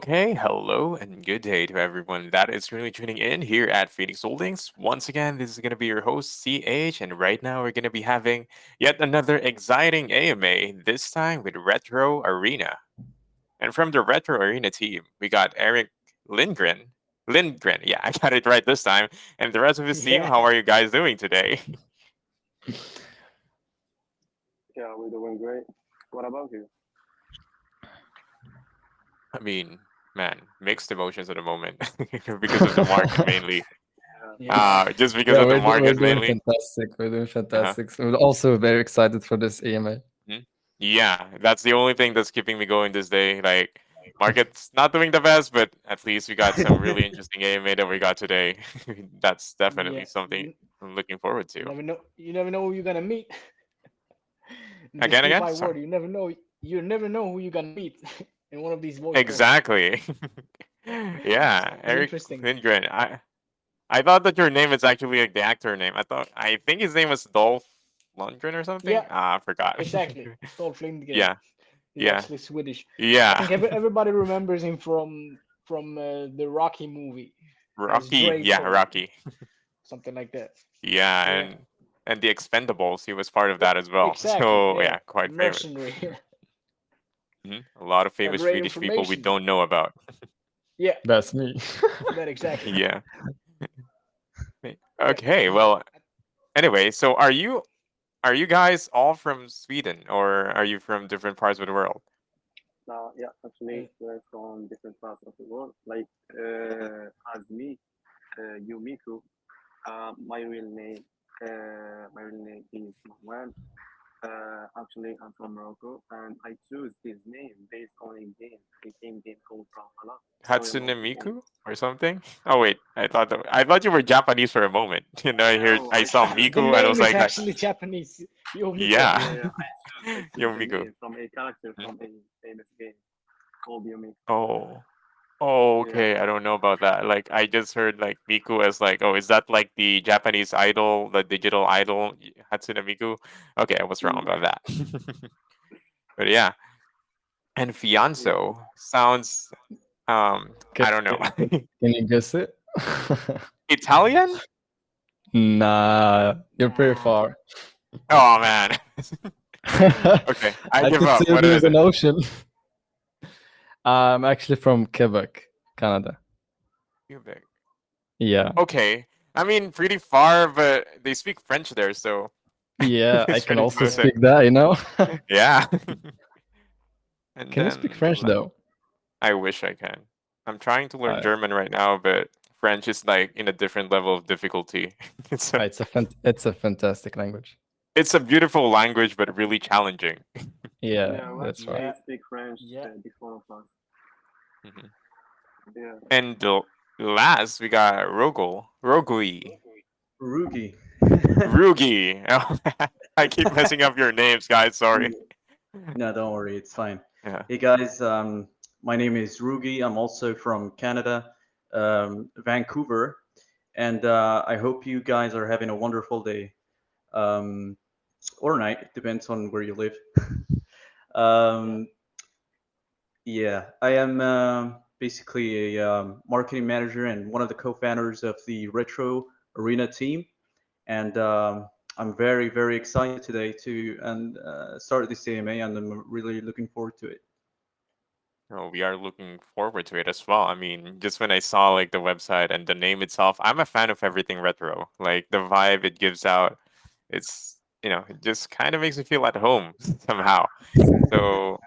Okay, hello and good day to everyone that is really tuning in here at Phoenix Holdings. Once again, this is going to be your host, CH, and right now we're going to be having yet another exciting AMA, this time with Retro Arena. And from the Retro Arena team, we got Eric Lindgren. Lindgren, yeah, I got it right this time. And the rest of his team, Yeah. how are you guys doing today? Yeah, we're doing great. What about you? I mean, man, mixed emotions at the moment because of the market mainly. Yeah, Yeah. Just because Yeah, of the we're market doing mainly. fantastic. We're doing Uh-huh. fantastic. So we're also very excited for this EMA. Mhm. Yeah, that's the only thing that's keeping me going this day. Like, market's not doing the best, but at least we got some really interesting AMA that we got today. That's definitely Yeah. something I'm looking forward You to. never know. You never know who you're gonna meet. This Again, P5 world, sorry. you never know. You never know who you're gonna meet in one of these voice calls. Exactly. Yeah, Be Eric interesting. Lindgren. I thought that your name is actually like the actor name. I think his name was Dolph Lundgren or something. Yeah, Ah, I forgot. exactly. Dolph Lundgren. Yeah, He's yeah, actually Swedish. I yeah. think everybody remembers him from the Rocky movie as Rocky. Yeah, Drago, Rocky. something like that. Yeah, Yeah. and the Expendables, he was part of Yeah. that as well. Exactly. So Yeah. yeah, quite famous. Mercenary. A lot of A famous great Swedish people we information. don't know about. Yeah. That's me. That exactly. Yeah. Yeah. Okay. Well, anyway, so are you guys all from Sweden or are you from different parts of the world? yeah, actually, Uh, we're from different parts of the world. As me, Yumiku, my real name is Manuel. Actually, I'm from Morocco, and I choose this name based on a game called Brawlhalla. Sorry Hatsune about the name. Miku or something? Oh wait, I thought you were Japanese for a moment. No, I I saw choose the Miku and I name was is like, actually Japanese. Yomiko. yeah, yeah, I choose Yo the Miku. name from a character from a famous game called Yumi. Oh. Oh, Yeah. okay. I don't know about that. Like, I just heard like Miku as like, oh, is that like the Japanese idol, the digital idol, Hatsune Miku? Okay, I was wrong Mm, about that. But yeah, and yeah. Fianzo sounds, Can, I don't know, can you guess it? Italian? Nah, you're pretty Nah. far. Oh man. Okay, I I give could up. say What there's is an it? ocean. I'm actually from Quebec, Canada. Quebec. Yeah, Okay, I mean pretty far, but they speak French there, so yeah, I it's can pretty also close. Yeah. speak that, you know? Yeah. And Can you speak then French though? I wish I can. I'm trying to learn Uh, German right now, but French is like in a different level of difficulty. It's a it's a fantastic language. it's a beautiful language, but really challenging. Yeah, Yeah, we that's right. actually Yeah. speak French, Yeah. the four of us. Mhm. Yeah. And last we got Rogui, Rugi. Rugi. I keep messing up your names, guys. Sorry. No, don't worry, it's fine. Yeah. Hey guys, my name is Rugi. I'm also from Canada, Vancouver, and I hope you guys are having a wonderful day um, or night. It depends on where you live. Yeah. um, yeah, I am basically a marketing manager and one of the co-founders of the Retro Arena team. And I'm very, very excited today to and start this AMA, and I'm really looking forward to it. Oh, we are looking forward to it as well. I mean, just when I saw like the website and the name itself, I'm a fan of everything retro. Like the vibe it gives out, it just kind of makes me feel at home somehow. So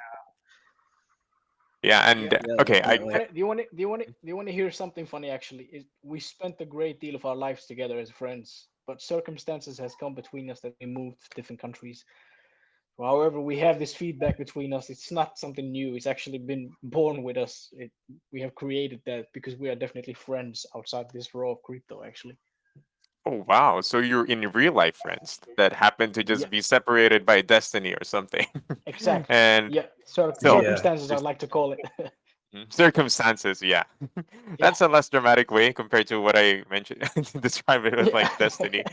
yeah, Yeah. and Yeah, okay, definitely. Do you want to hear something funny? Actually, is we spent a great deal of our lives together as friends, but circumstances has come between us that we moved to different countries. However, we have this feedback between us. It's not something new. It's actually been born with us. We have created that because we are definitely friends outside this raw of crypto. Actually, oh wow, so you're in real life friends that happen to yeah, just be separated by destiny or something, exactly. and Yeah, still Yeah, circumstances, I just like to call it. circumstances. Yeah, Yeah, that's a less dramatic way compared to what I mentioned to describe it as like yeah, destiny.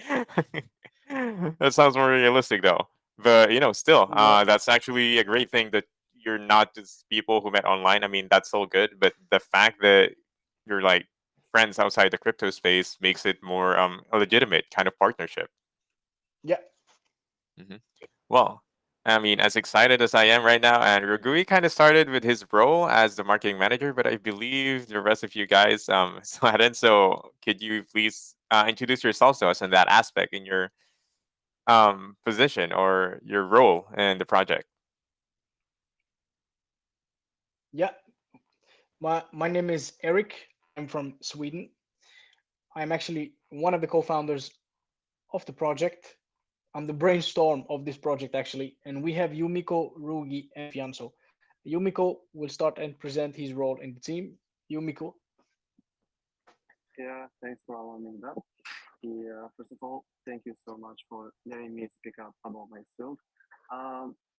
That sounds more realistic though. But still, yeah, that's actually a great thing that you're not just people who met online. I mean, that's all good, but the fact that you're like friends outside the crypto space makes it more a legitimate kind of partnership. Yeah. Hmm. Well, I mean, as excited as I am right now, and Ragui kind of started with his role as the marketing manager, but I believe the rest of you guys still hadn't. So, could you please introduce yourselves to us in that aspect in your position or your role in the project? Yeah. My name is Eric. I'm from Sweden. I'm actually one of the co-founders of the project. I'm the brainstorm of this project actually, and we have Yumiko, Rugi, and Fianso. Yumiko will start and present his role in the team. Yumiko. Yeah, thanks for allowing me that. Yeah, first of all, thank you so much for letting me speak up about myself.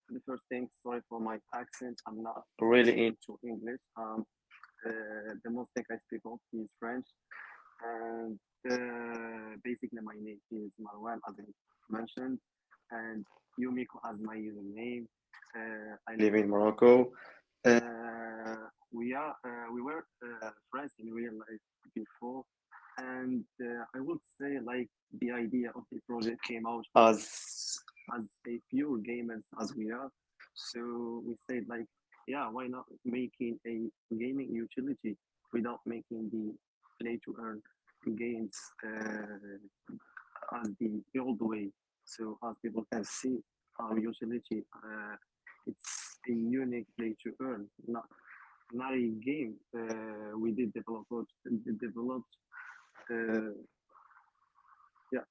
The first thing, sorry for my accent. I'm not really into English. The most thing I speak of is French, and basically my name is Marwan, as I mentioned, and Yumiko as my username. I live in Morocco. We were friends in real life before, and I would say like the idea of the project came out as a pure gamers as we are. So we said like, yeah, why not making a gaming utility without making the play to earn games as the old way. So as people can see, our utility it's a unique play to earn, not a game. We did developed. Uh, yeah.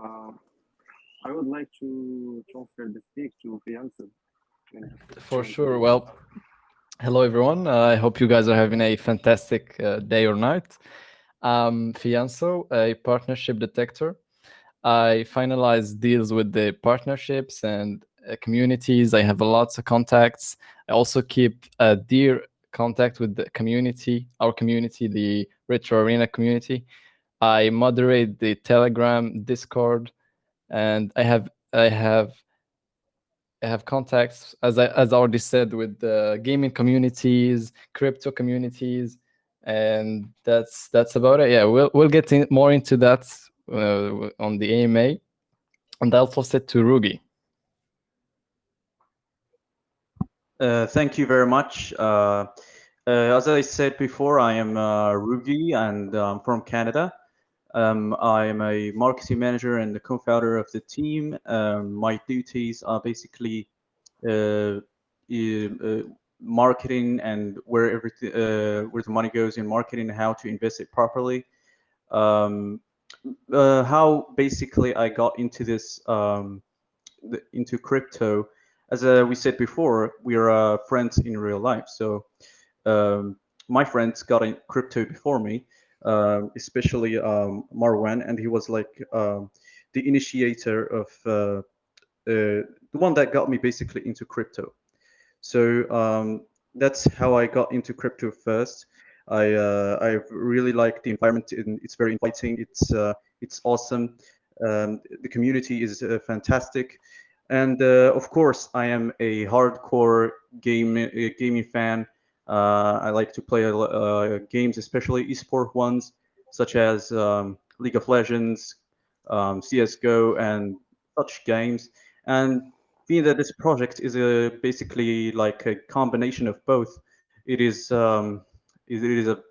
Um, I would like to transfer the speak to Fianso. For sure. Well, hello everyone. I hope you guys are having a fantastic day or night. Fianso, a partnership detector. I finalize deals with the partnerships and communities. I have lots of contacts. I also keep a dear contact with the community, our community, the Retro Arena community. I moderate the Telegram, Discord, and I have contacts, as I already said, with the gaming communities, crypto communities, and that's about it. Yeah, we'll get more into that on the AMA. And I also said to Rugi. Thank you very much. As I said before, I am Rugi and I'm from Canada. I am a marketing manager and the co-founder of the team. My duties are basically marketing and where the money goes in marketing, how to invest it properly. How basically I got into this into crypto. As we said before, we are friends in real life. So my friends got in crypto before me, especially Marwan, and he was like the initiator of the one that got me basically into crypto. So that's how I got into crypto first. I really like the environment, and it's very inviting. It's awesome. The community is fantastic, and of course, I am a hardcore gaming fan. I like to play games, especially esport ones, such as League of Legends, CS:GO, and such games. And being that this project is basically like a combination of both, it is a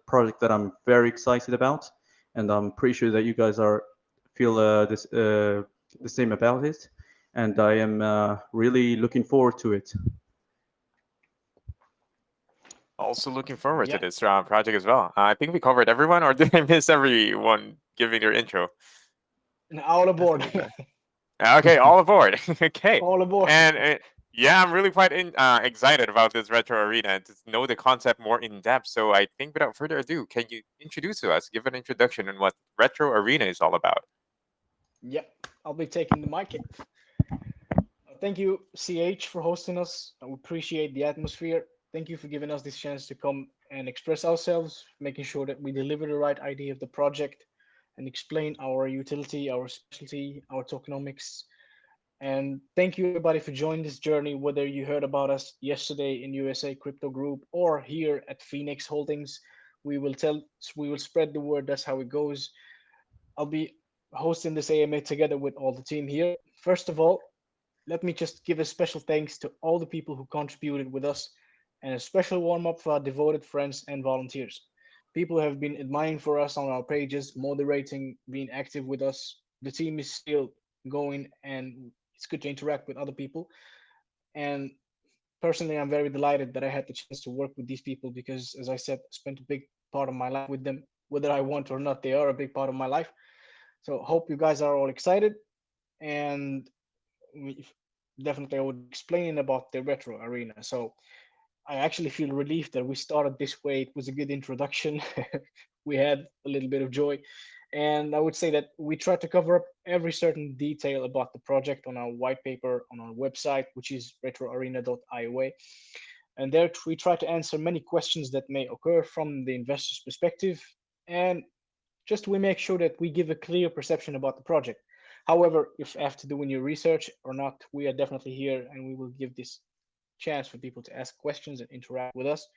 project that I'm very excited about, and I'm pretty sure that you guys are feel the same about it, and I am really looking forward to it. Also looking forward to Yeah. this project as well. I think we covered everyone, or did I miss everyone giving their intro? And all aboard. Okay, all aboard. Okay, All aboard. and yeah, I'm really quite excited about this retro arena and to know the concept more in depth. So I think without further ado, can you introduce to us, give an introduction on what retro arena is all about? Yep. I'll be taking the mic. Thank you, CH, for hosting us. I appreciate the atmosphere. Thank you for giving us this chance to come and express ourselves, making sure that we deliver the right idea of the project and explain our utility, our specialty, our tokenomics. And thank you everybody for joining this journey, whether you heard about us yesterday in USA Crypto Group or here at Phoenix Holdings. We will spread the word. That's how it goes. I'll be hosting this AMA together with all the team here. First of all, let me just give a special thanks to all the people who contributed with us and a special warm up for our devoted friends and volunteers. People have been admiring for us on our pages, moderating, being active with us. The team is still going and it's good to interact with other people. And personally, I'm very delighted that I had the chance to work with these people because, as I said, I spent a big part of my life with them. Whether I want or not, they are a big part of my life. So, hope you guys are all excited. And definitely, I would be explaining about the retro arena. So, I actually feel relieved that we started this way. It was a good introduction. We had a little bit of joy. And I would say that we tried to cover up every certain detail about the project on our white paper on our website, which is retroarena.io. And there we try to answer many questions that may occur from the investor's perspective. And just we make sure that we give a clear perception about the project. However, if after doing your research or not, we are definitely here and we will give this chance for people to ask questions and interact with us.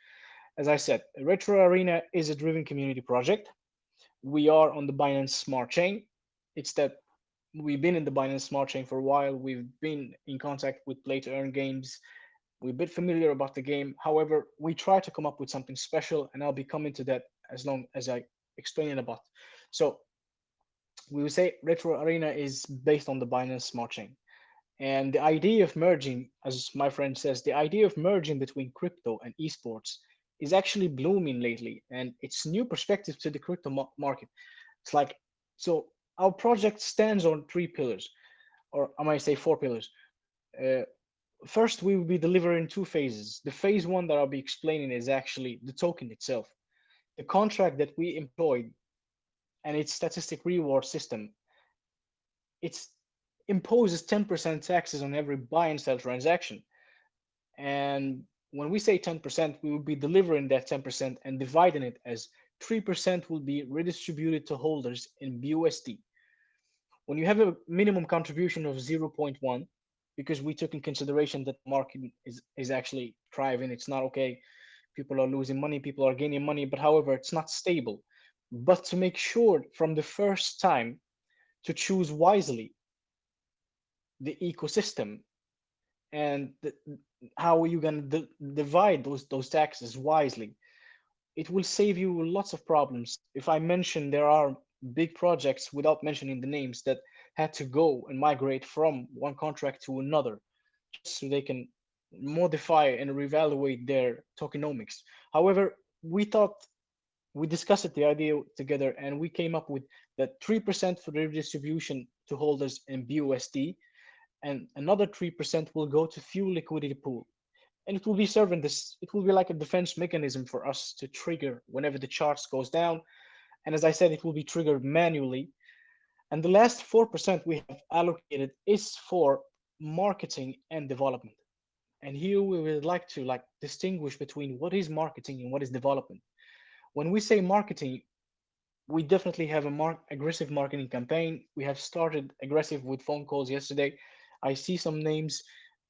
As I said, Retro Arena is a driven community project. We are on the Binance Smart Chain. It's that we've been in the Binance Smart Chain for a while. We've been in contact with Play to Earn games. We're a bit familiar about the game. However, we try to come up with something special, and I'll be coming to that as long as I explain it about. So we would say Retro Arena is based on the Binance Smart Chain. And the idea of merging, as my friend says, the idea of merging between crypto and esports is actually blooming lately, and it's new perspective to the crypto market. It's like, so our project stands on three pillars, or I might say four pillars. Uh, First, we will be delivering two phases. The phase one that I'll be explaining is actually the token itself, the contract that we employed, and its statistic reward system. It's imposes 10% taxes on every buy and sell transaction. And when we say 10%, we will be delivering that 10% and dividing it as 3% will be redistributed to holders in BUSD. When you have a minimum contribution of zero point 0.1, because we took in consideration that the market is actually thriving, it's not okay. People are losing money, people are gaining money, but however, it's not stable. But to make sure from the first time to choose wisely the ecosystem and how are you going to divide those taxes wisely, it will save you lots of problems. If I mention there are big projects without mentioning the names that had to go and migrate from one contract to another just so they can modify and reevaluate their tokenomics. However, we thought we discussed the idea together and we came up with that 3% for the redistribution to holders in BUSD and another 3% will go to fuel liquidity pool. And it will be serving this, it will be like a defense mechanism for us to trigger whenever the charts goes down. And as I said, it will be triggered manually. And the last 4% we have allocated is for marketing and development. And here we would like to distinguish between what is marketing and what is development. When we say marketing, we definitely have a aggressive marketing campaign. We have started aggressive with phone calls yesterday. I see some names.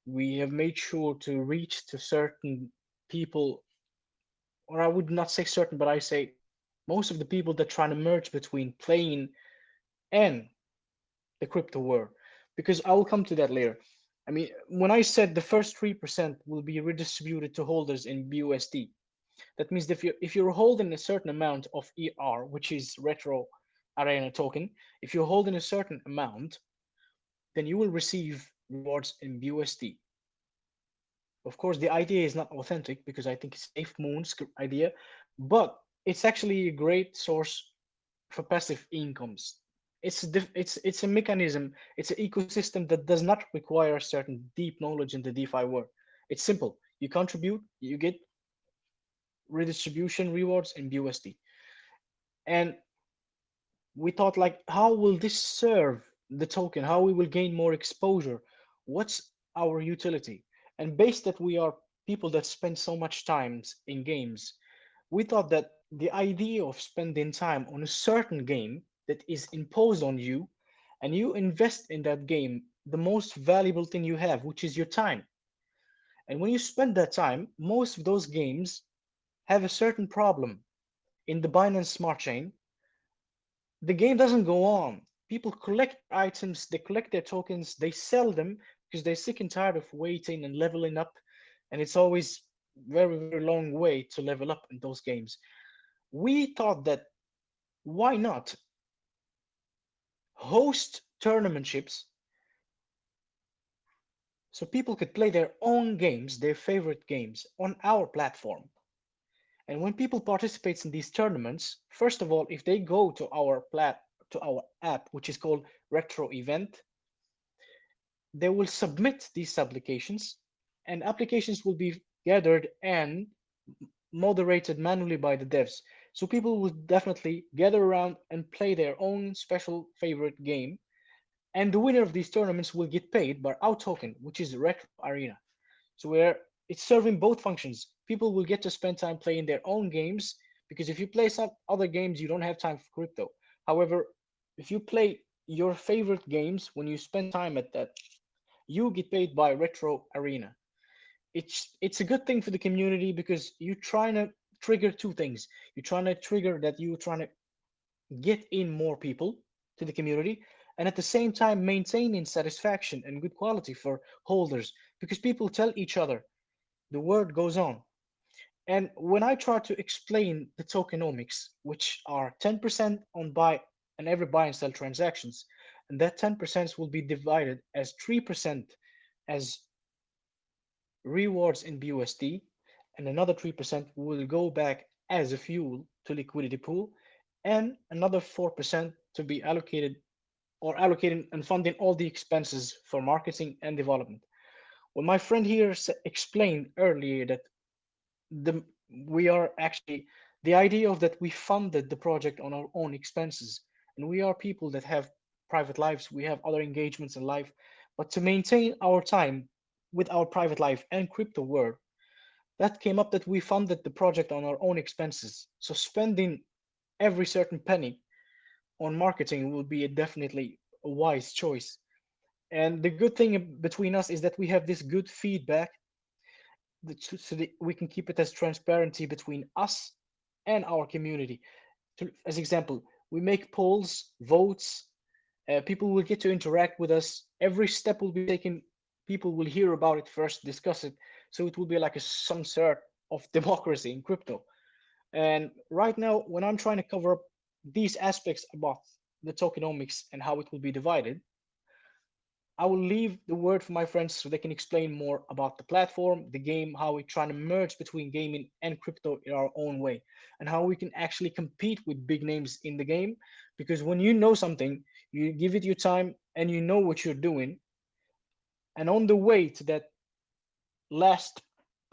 We have made sure to reach to certain people, or I would not say certain, but I say most of the people that try to merge between playing and the crypto world. Because I will come to that later. I mean, when I said the first 3% will be redistributed to holders in BUSD, that means that if you're holding a certain amount of ER, which is Retro Arena token, if you're holding a certain amount, then you will receive rewards in BUSD. Of course, the idea is not authentic because I think it's Safe Moon's idea, but it's actually a great source for passive incomes. It's a mechanism, it's an ecosystem that does not require certain deep knowledge in the DeFi world. It's simple. You contribute, you get redistribution rewards in BUSD. And we thought like, how will this serve the token? How we will gain more exposure? What's our utility? And based that we are people that spend so much time in games, we thought that the idea of spending time on a certain game that is imposed on you and you invest in that game the most valuable thing you have, which is your time. And when you spend that time, most of those games have a certain problem. In the Binance Smart Chain, the game doesn't go on. People collect items, they collect their tokens, they sell them because they're sick and tired of waiting and leveling up. And it's always very, very long way to level up in those games. We thought that why not host tournamentships so people could play their own games, their favorite games on our platform. And when people participate in these tournaments, first of all, if they go to our app, which is called Retro Event, they will submit these applications, and applications will be gathered and moderated manually by the devs. So people will definitely gather around and play their own special favorite game, and the winner of these tournaments will get paid by our token, which is Retro Arena. So where it's serving both functions. People will get to spend time playing their own games because if you play some other games, you don't have time for crypto. However, if you play your favorite games when you spend time at that, you get paid by Retro Arena. It's a good thing for the community because you're trying to trigger two things. You're trying to trigger that you're trying to get in more people to the community, and at the same time maintaining satisfaction and good quality for holders because people tell each other, the word goes on. And when I try to explain the tokenomics, which are 10% on buy and every buy and sell transactions, and that 10% will be divided as 3% as rewards in BUSD, and another 3% will go back as a fuel to liquidity pool, and another 4% to be allocated or allocating and funding all the expenses for marketing and development. Well, my friend here explained earlier that the we are actually the idea of that we funded the project on our own expenses, and we are people that have private lives, we have other engagements in life, but to maintain our time with our private life and crypto world, that came up that we funded the project on our own expenses. So spending every certain penny on marketing will be definitely a wise choice. And the good thing between us is that we have this good feedback so that we can keep it as transparency between us and our community. As example, we make polls, votes. People will get to interact with us. Every step will be taken. People will hear about it first, discuss it. So it will be like some sort of democracy in crypto. And right now, when I'm trying to cover up these aspects about the tokenomics and how it will be divided, I will leave the word for my friends so they can explain more about the platform, the game, how we're trying to merge between gaming and crypto in our own way, and how we can actually compete with big names in the game. Because when you know something, you give it your time and you know what you're doing. And on the way to that last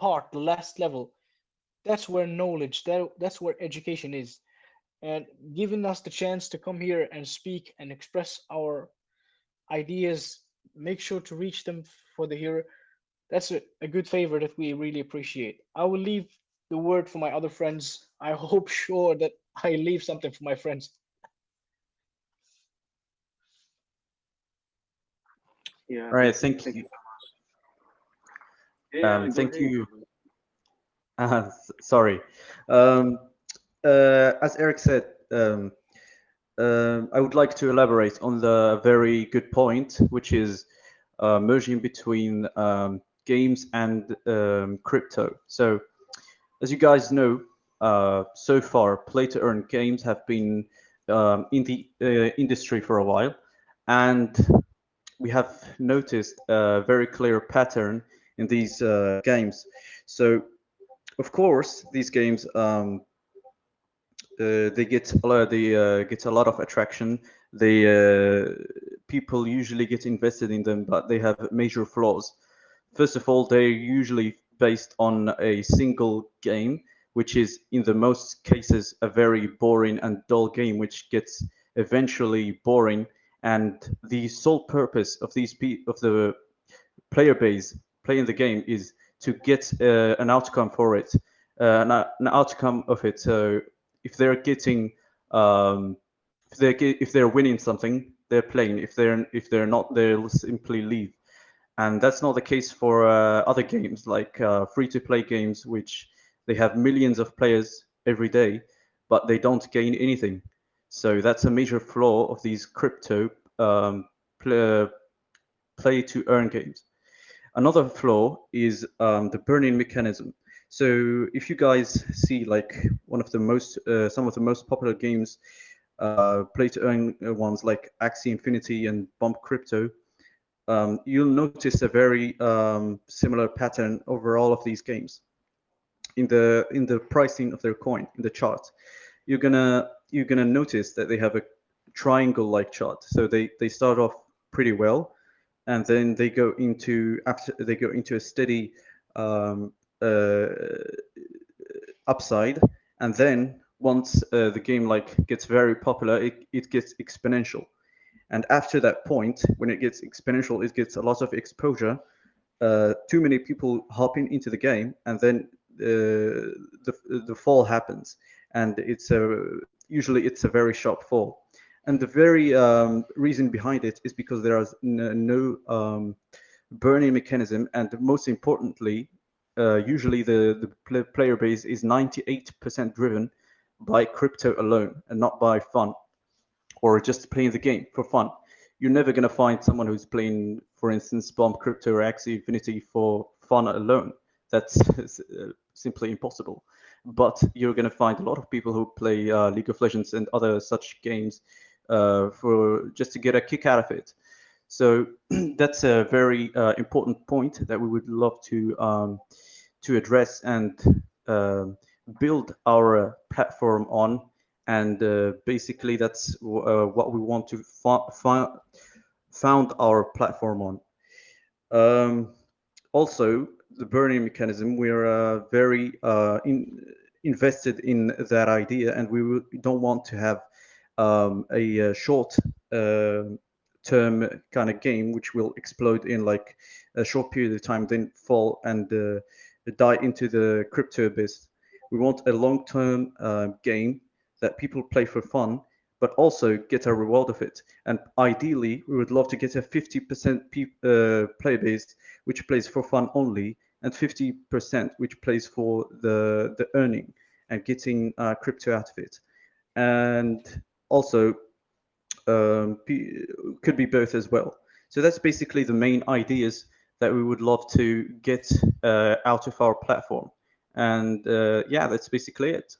part, the last level, that's where knowledge, that's where education is. And giving us the chance to come here and speak and express our ideas, make sure to reach them for the hearer. That's a good favor that we really appreciate. I will leave the word for my other friends. I hope sure that I leave something for my friends. Yeah, All right, thank thank you you. so much. Yeah, go Thank ahead. you. Sorry. Um, as Eric said, I would like to elaborate on the very good point, which is merging between games and crypto. So, as you guys know, so far, play to earn games have been in the industry for a while, and we have noticed a very clear pattern in these games. So, of course, these games they get a lot of attraction. They people usually get invested in them, but they have major flaws. First of all, they're usually based on a single game, which is in the most cases a very boring and dull game, which gets eventually boring. And the sole purpose of of the player base playing the game is to get an outcome for it, an outcome of it. So if they're getting um, if they're winning something, they're playing. If they're not, they'll simply leave. And that's not the case for other games like free-to-play games, which they have millions of players every day, but they don't gain anything. So that's a major flaw of these crypto play-to-earn games. Another flaw is the burn-in mechanism. So if you guys see like some of the most popular games, play-to-earn ones like Axie Infinity and Bump Crypto, you'll notice a very similar pattern over all of these games. In the pricing of their coin, in the chart, you're gonna notice that they have a triangle-like chart. So they start off pretty well, and then they go into a steady uh, upside, and then once the game like gets very popular, it gets exponential. And after that point, when it gets exponential, it gets a lot of exposure. Too many people hopping into the game, and then the fall happens, and usually it's a very sharp fall. And the very reason behind it is because there is no burning mechanism, and most importantly, usually the player base is 98% driven by crypto alone and not by fun or just playing the game for fun. You're never going to find someone who's playing, for instance, Bomb Crypto or Axie Infinity for fun alone. That's simply impossible. But you're going to find a lot of people who play League of Legends and other such games for just to get a kick out of it. So that's a very important point that we would love to address and build our platform on. And basically, that's what we want to found our platform on. Also, the burning mechanism, we're very invested in that idea, and we don't want to have a short term kind of game which will explode in like a short period of time, then fall and die into the crypto abyss. We want a long-term game that people play for fun, but also get a reward of it. And ideally, we would love to get a 50% player base which plays for fun only, and 50% which plays for the earning and getting crypto out of it. And also could be both as well. So that's basically the main ideas that we would love to get out of our platform. And yeah, that's basically it.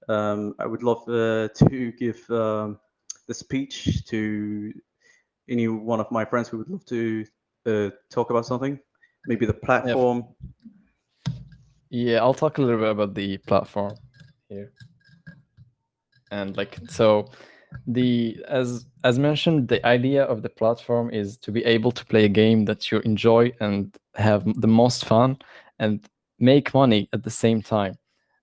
I would love to give the speech to any one of my friends who would love to talk about something, maybe the platform. Yeah, I'll talk a little bit about the platform here. And like so the as mentioned, the idea of the platform is to be able to play a game that you enjoy and have the most fun and make money at the same time.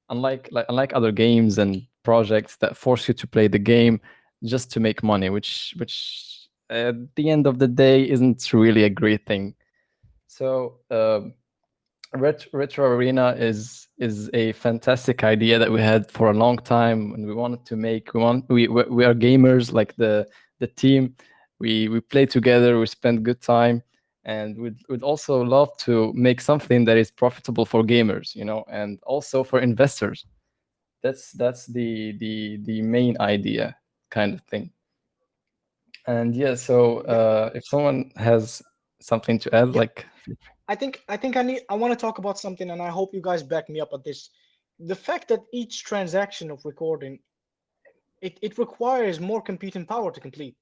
Unlike other games and projects that force you to play the game just to make money, which at the end of the day isn't really a great thing. So Retro Arena is a fantastic idea that we had for a long time, and we wanted to make. We are gamers, like the team. We play together. We spend good time, and we'd also love to make something that is profitable for gamers, and also for investors. That's the main idea, kind of thing. And yeah, so if someone has something to add, Yeah. like I want to talk about something, and I hope you guys back me up on this. The fact that each transaction of recording, it requires more computing power to complete.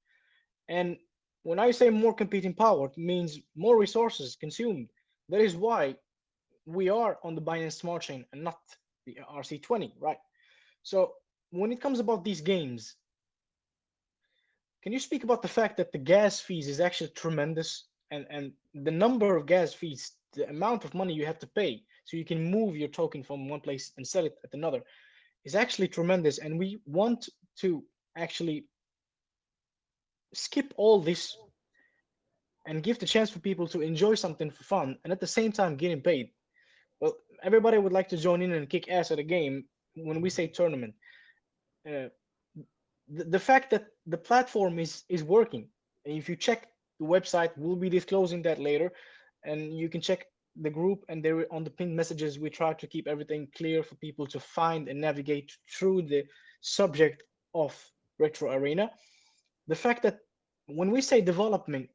And when I say more computing power, it means more resources consumed. That is why we are on the Binance Smart Chain and not the RC20, right? So when it comes about these games, can you speak about the fact that the gas fees is actually tremendous, and the number of gas fees, the amount of money you have to pay so you can move your token from one place and sell it at another is actually tremendous, and we want to actually skip all this and give the chance for people to enjoy something for fun and at the same time getting paid. Well, everybody would like to join in and kick ass at a game when we say tournament. Uh, the fact that the platform is working. And if you check the website, we'll be disclosing that later, and you can check the group, and there on the pinned messages we try to keep everything clear for people to find and navigate through the subject of Retro Arena. The fact that when we say developing,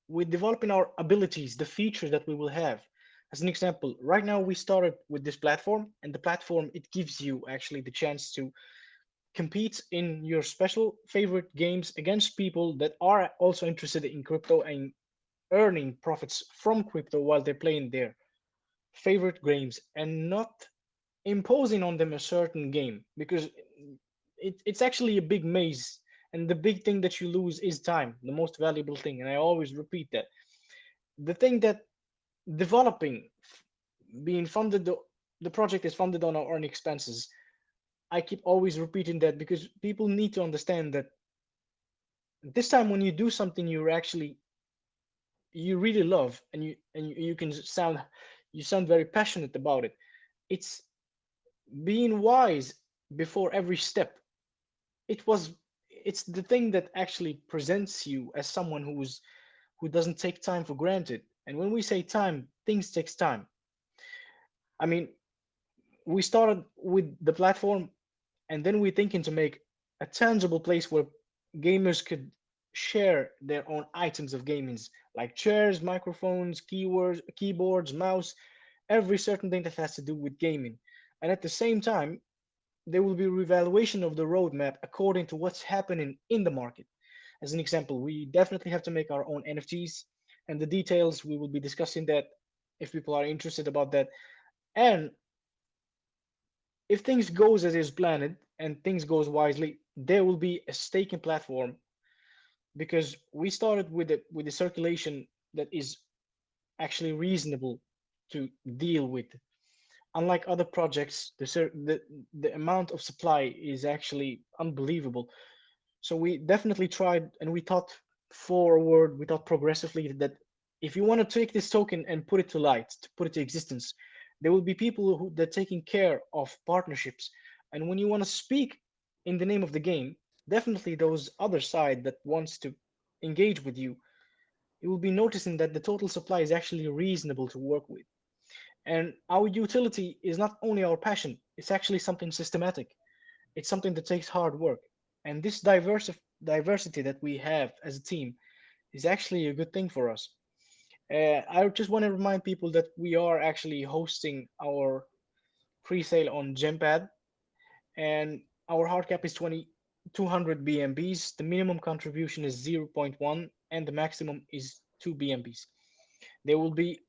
we're developing our abilities, the features that we will have. As an example, right now we started with this platform, and the platform, it gives you actually the chance to compete in your special favorite games against people that are also interested in crypto and earning profits from crypto while they're playing their favorite games, and not imposing on them a certain game, because it's actually a big maze, and the big thing that you lose is time, the most valuable thing, and I always repeat that. The thing that developing, being funded, the project is funded on our own expenses. I keep always repeating that because people need to understand that this time when you do something you're actually, you really love, and you can sound, you sound very passionate about it. It's being wise before every step. It was, it's the thing that actually presents you as someone who doesn't take time for granted. And when we say time, things takes time. I mean, we started with the platform, and then we're thinking to make a tangible place where gamers could share their own items of gamings, like chairs, microphones, keyboards, mouse, every certain thing that has to do with gaming. And at the same time, there will be reevaluation of the roadmap according to what's happening in the market. As an example, we definitely have to make our own NFTs, and the details we will be discussing that if people are interested about that. And if things goes as is planned and things goes wisely, there will be a staking platform, because we started with the circulation that is actually reasonable to deal with. Unlike other projects, the amount of supply is actually unbelievable. So we definitely tried, and we thought forward, we thought progressively that if you want to take this token and put it to light, to put it to existence, there will be people who they're taking care of partnerships. And when you want to speak in the name of the game, definitely those other side that wants to engage with you, you will be noticing that the total supply is actually reasonable to work with. And our utility is not only our passion, it's actually something systematic. It's something that takes hard work. And this diversity that we have as a team is actually a good thing for us. I just want to remind people that we are actually hosting our pre-sale on Gempad, and our hard cap is 200 BNBs. The minimum contribution is zero point 0.1, and the maximum is 2 BNBs. There will be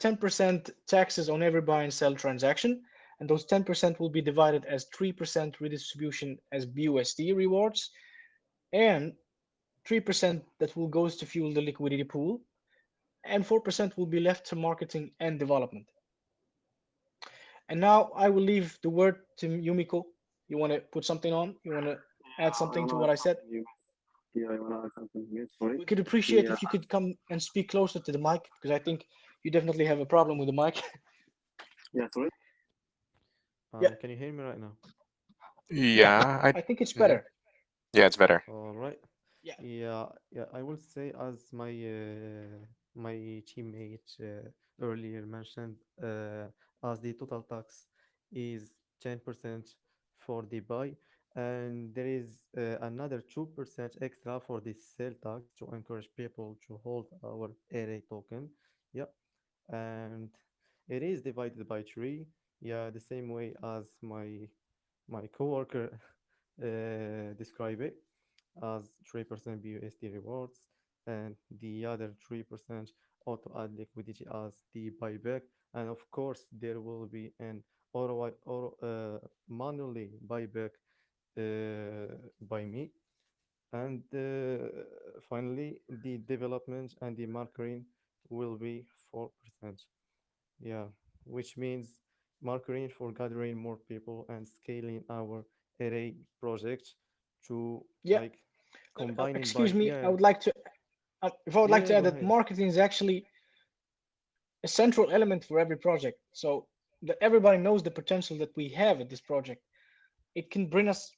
10% taxes on every buy and sell transaction, and those 10% will be divided as 3% redistribution as BUSD rewards, and 3% that will goes to fuel the liquidity pool, and 4% will be left to marketing and development. And now I will leave the word to Yumiko. You want to put something on? You want to add I something to wanna what add I said? something new. Yeah, I wanna add something new. Sorry. We could appreciate Yeah, if you could come and speak closer to the mic, because I think you definitely have a problem with the mic. yeah, sorry. Yeah, Can you hear me right now? yeah, Yeah, I think it's mhm. better. Yeah, it's better. All right. Yeah, Yeah. I will say, as my teammate earlier mentioned, as the total tax is 10% for the buy, and there is another 2% extra for the sell tax to encourage people to hold our array token. Yeah, and it is divided by three. Yeah, the same way as my coworker describe it, as 3% BUSD rewards, and the other 3% auto add liquidity as the buyback. And of course, there will be an manually buyback by me. And finally, the development and the marketing will be 4%. Yeah, which means marketing for gathering more people and scaling our array project to yeah. like combining Excuse by, me. I yeah. would like to, if I would Yeah, like yeah, to add go that ahead. marketing is actually a central element for every project. So that everybody knows the potential that we have at this project. It can bring us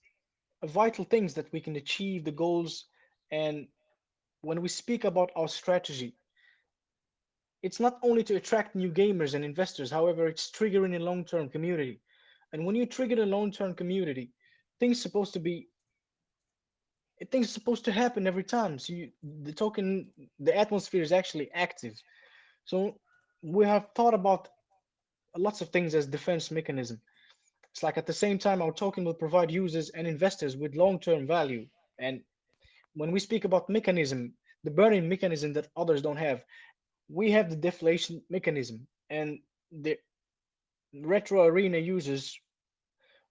vital things that we can achieve the goals. And when we speak about our strategy, it's not only to attract new gamers and investors, however, it's triggering a long-term community. And when you trigger a long-term community, things supposed to be things supposed to happen every time. So the atmosphere is actually active. So we have thought about lots of things as defense mechanism. It's like at the same time our token will provide users and investors with long-term value. And when we speak about mechanism, the burning mechanism that others don't have, we have the deflation mechanism, and the retro arena users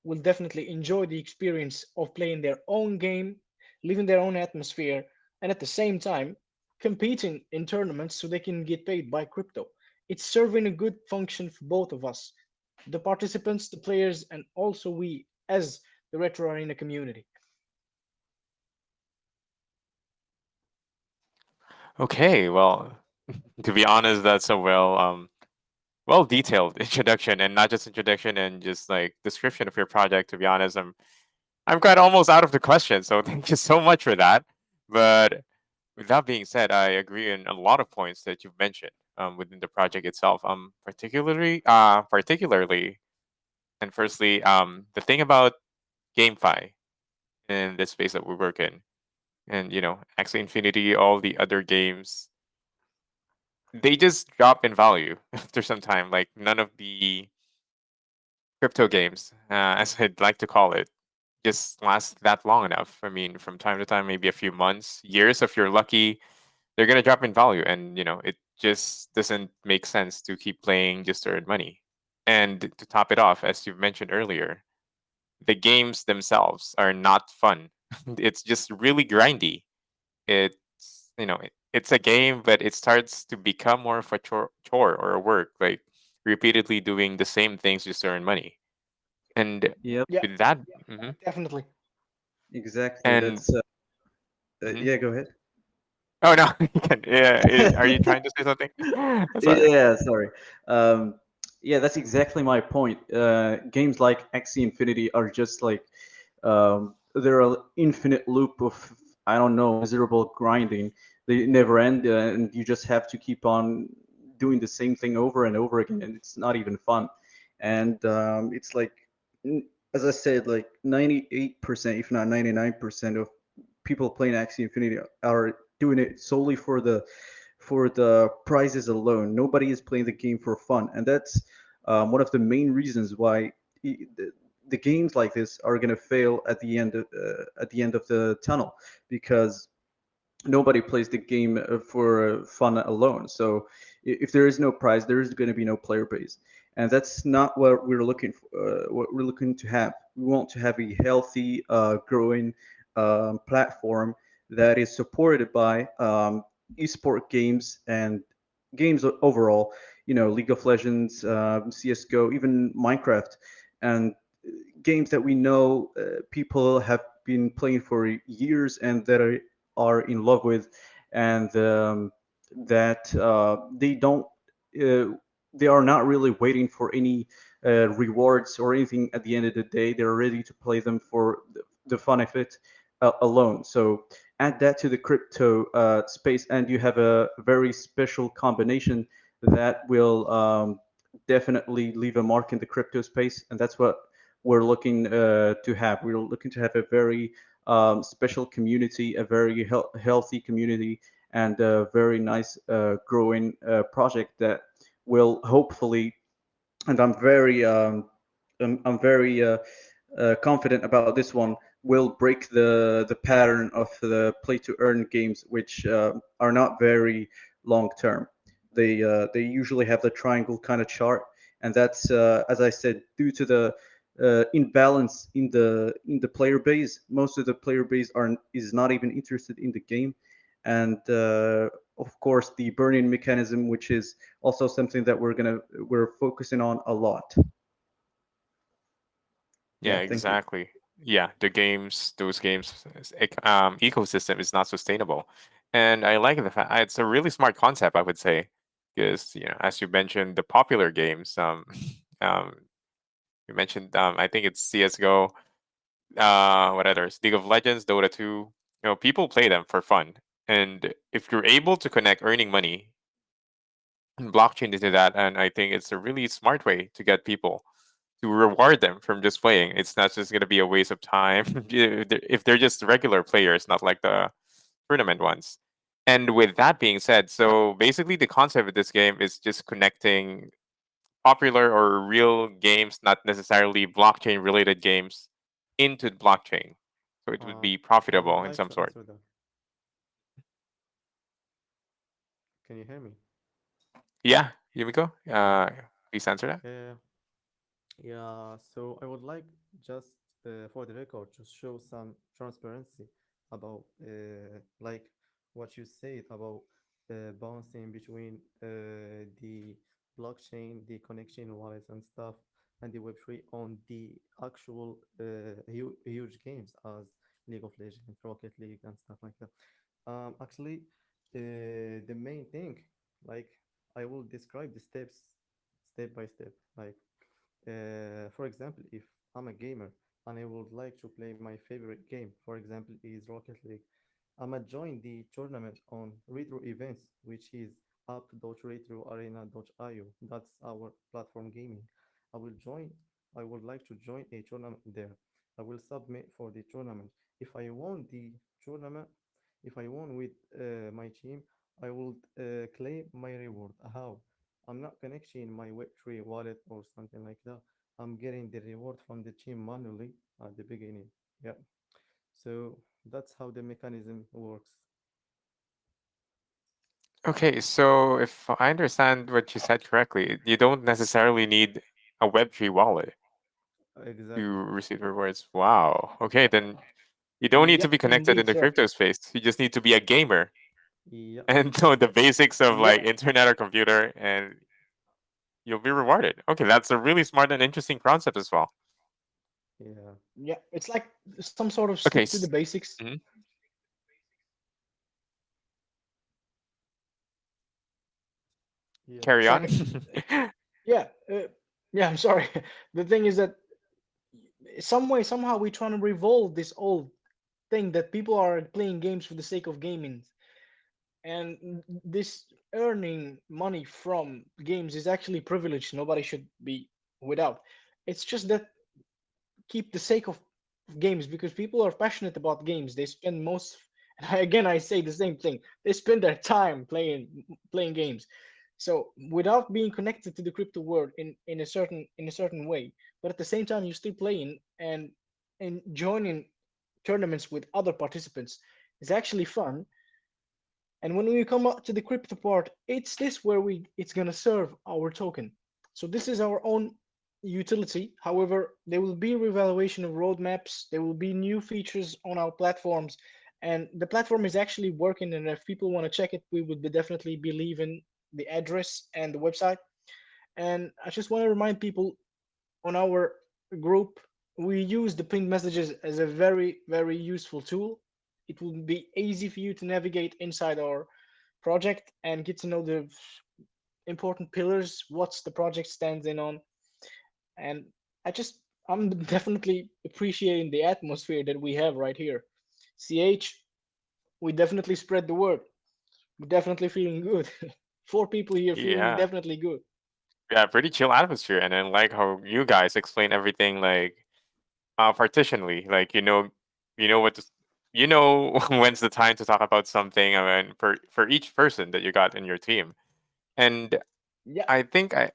will definitely enjoy the experience of playing their own game, living their own atmosphere, and at the same time competing in tournaments so they can get paid by crypto. It's serving a good function for both of us, the participants, the players, and also we as the retro arena community. Okay, well, to be honest, that's a well detailed introduction, and not just introduction and just like description of your project. To be honest, I'm quite almost out of the question, so thank you so much for that. But with that being said, I agree in a lot of points that you've mentioned within the project itself. Particularly, and firstly, the thing about GameFi in this space that we work in, and Axie Infinity, all the other games, they just drop in value after some time. Like none of the crypto games, as I'd like to call it, just last that long enough. I mean, from time to time, maybe a few months, years, if you're lucky, they're gonna drop in value, and it just doesn't make sense to keep playing just to earn money. And to top it off, as you've mentioned earlier, the games themselves are not fun. It's just really grindy. It's a game, but it starts to become more of a chore or a work, like repeatedly doing the same things just to earn money. And Yep, Yeah, with that, hmm definitely. exactly. and That's mhm. yeah. Go ahead. Oh no, yeah. Are you trying to say something? Sorry. Yeah, sorry. Um, yeah, that's exactly my point. Games like Axie Infinity are just like they're an infinite loop of, I don't know, miserable grinding. They never end, and you just have to keep on doing the same thing over and over again, and it's not even fun. And it's like, as I said, like 98%, if not 99% of people playing Axie Infinity are doing it solely for the prizes alone. Nobody is playing the game for fun, and that's one of the main reasons why the games like this are going to fail at the end of the tunnel, because nobody plays the game for fun alone. So if there is no prize, there is going to be no player base, and that's not what we're looking for. What we're looking to have, we want to have a healthy, growing platform that is supported by esport games and games overall. League of Legends, CS:GO, even Minecraft, and games that we know people have been playing for years and that are in love with, and that they don't uh, they are not really waiting for any rewards or anything at the end of the day. They're ready to play them for the fun of it alone. So add that to the crypto space, and you have a very special combination that will definitely leave a mark in the crypto space, and that's what we're looking to have. We're looking to have a very special community, a very healthy community, and a very nice growing project that will hopefully, and I'm very confident about this one, will break the pattern of the play to earn games, which are not very long term. They usually have the triangle kind of chart, and that's as I said, due to the imbalance in the player base. Most of the player base are is not even interested in the game, and of course the burning mechanism, which is also something that we're focusing on a lot. Yeah, Yeah, thank you. exactly. Yeah, those games, ecosystem is not sustainable, and I like the fact it's a really smart concept. I would say, because as you mentioned, the popular games, um, you mentioned, I think it's CS:GO. What others? League of Legends, Dota 2. People play them for fun. And if you're able to connect earning money and blockchain into that, and I think it's a really smart way to get people to reward them from just playing. It's not just going to be a waste of time if they're just regular players, not like the tournament ones. And with that being said, so basically the concept of this game is just connecting popular or real games, not necessarily blockchain related games, into the blockchain. So it would be I would profitable in like some to sort. answer that. Can you hear me? Yeah, here we go. Please answer that. Uh, yeah, so I would like just for the record to show some transparency about like what you said about bouncing between the blockchain, the connection wallets and stuff, and the Web3 on the actual huge games as League of Legends, Rocket League, and stuff like that. Actually, the main thing, like I will describe the steps step by step, like for example, if I'm a gamer and I would like to play my favorite game, for example, is Rocket League, I'm gonna join the tournament on Retro Events, which is app.retroarena.io. That's our platform gaming. I will join, I would like to join a tournament there. I will submit for the tournament. If I won the tournament, if I won with my team, I will claim my reward. How? I'm not connecting my Web3 wallet or something like that. I'm getting the reward from the team manually at the beginning. Yeah. So that's how the mechanism works. Okay, so if I understand what you said correctly, you don't necessarily need a Web3 wallet to Exactly. receive rewards. Wow. Okay, then you don't need to Yep, be connected in indeed, the sir. crypto space. You just need to be a gamer Yeah. and know the basics of like Yep, internet or computer, and you'll be rewarded. Okay, that's a really smart and interesting concept as well. Yeah. yeah. It's like some sort of Okay, stick to the basics. mhm, Yeah. carry on. Trying, yeah, yeah. I'm sorry. The thing is that some way, somehow, we're trying to revolve this old thing that people are playing games for the sake of gaming, and this earning money from games is actually privilege. Nobody should be without. It's just that keep the sake of games because people are passionate about games. They spend most again I say the same thing. They spend their time playing games. So without being connected to the crypto world in a certain way, but at the same time you're still playing and joining tournaments with other participants is actually fun. And when we come up to the crypto part, it's this where we it's gonna serve our token. So this is our own utility. However, there will be reevaluation of roadmaps. There will be new features on our platforms, and the platform is actually working. And if people want to check it, we would definitely be leaving the address and the website. And I just want to remind people on our group, we use the pinned messages as a very useful tool. It will be easy for you to navigate inside our project and get to know the important pillars, what's the project stands in on. And I'm definitely appreciating the atmosphere that we have right here. CH, we definitely spread the word. We're definitely feeling good. Four people here feeling Yeah, definitely good. yeah, pretty chill atmosphere, and then like how you guys explain everything like partitionally, like you know what to, you know when's the time to talk about something, and for each person that you got in your team. And Yeah, I think I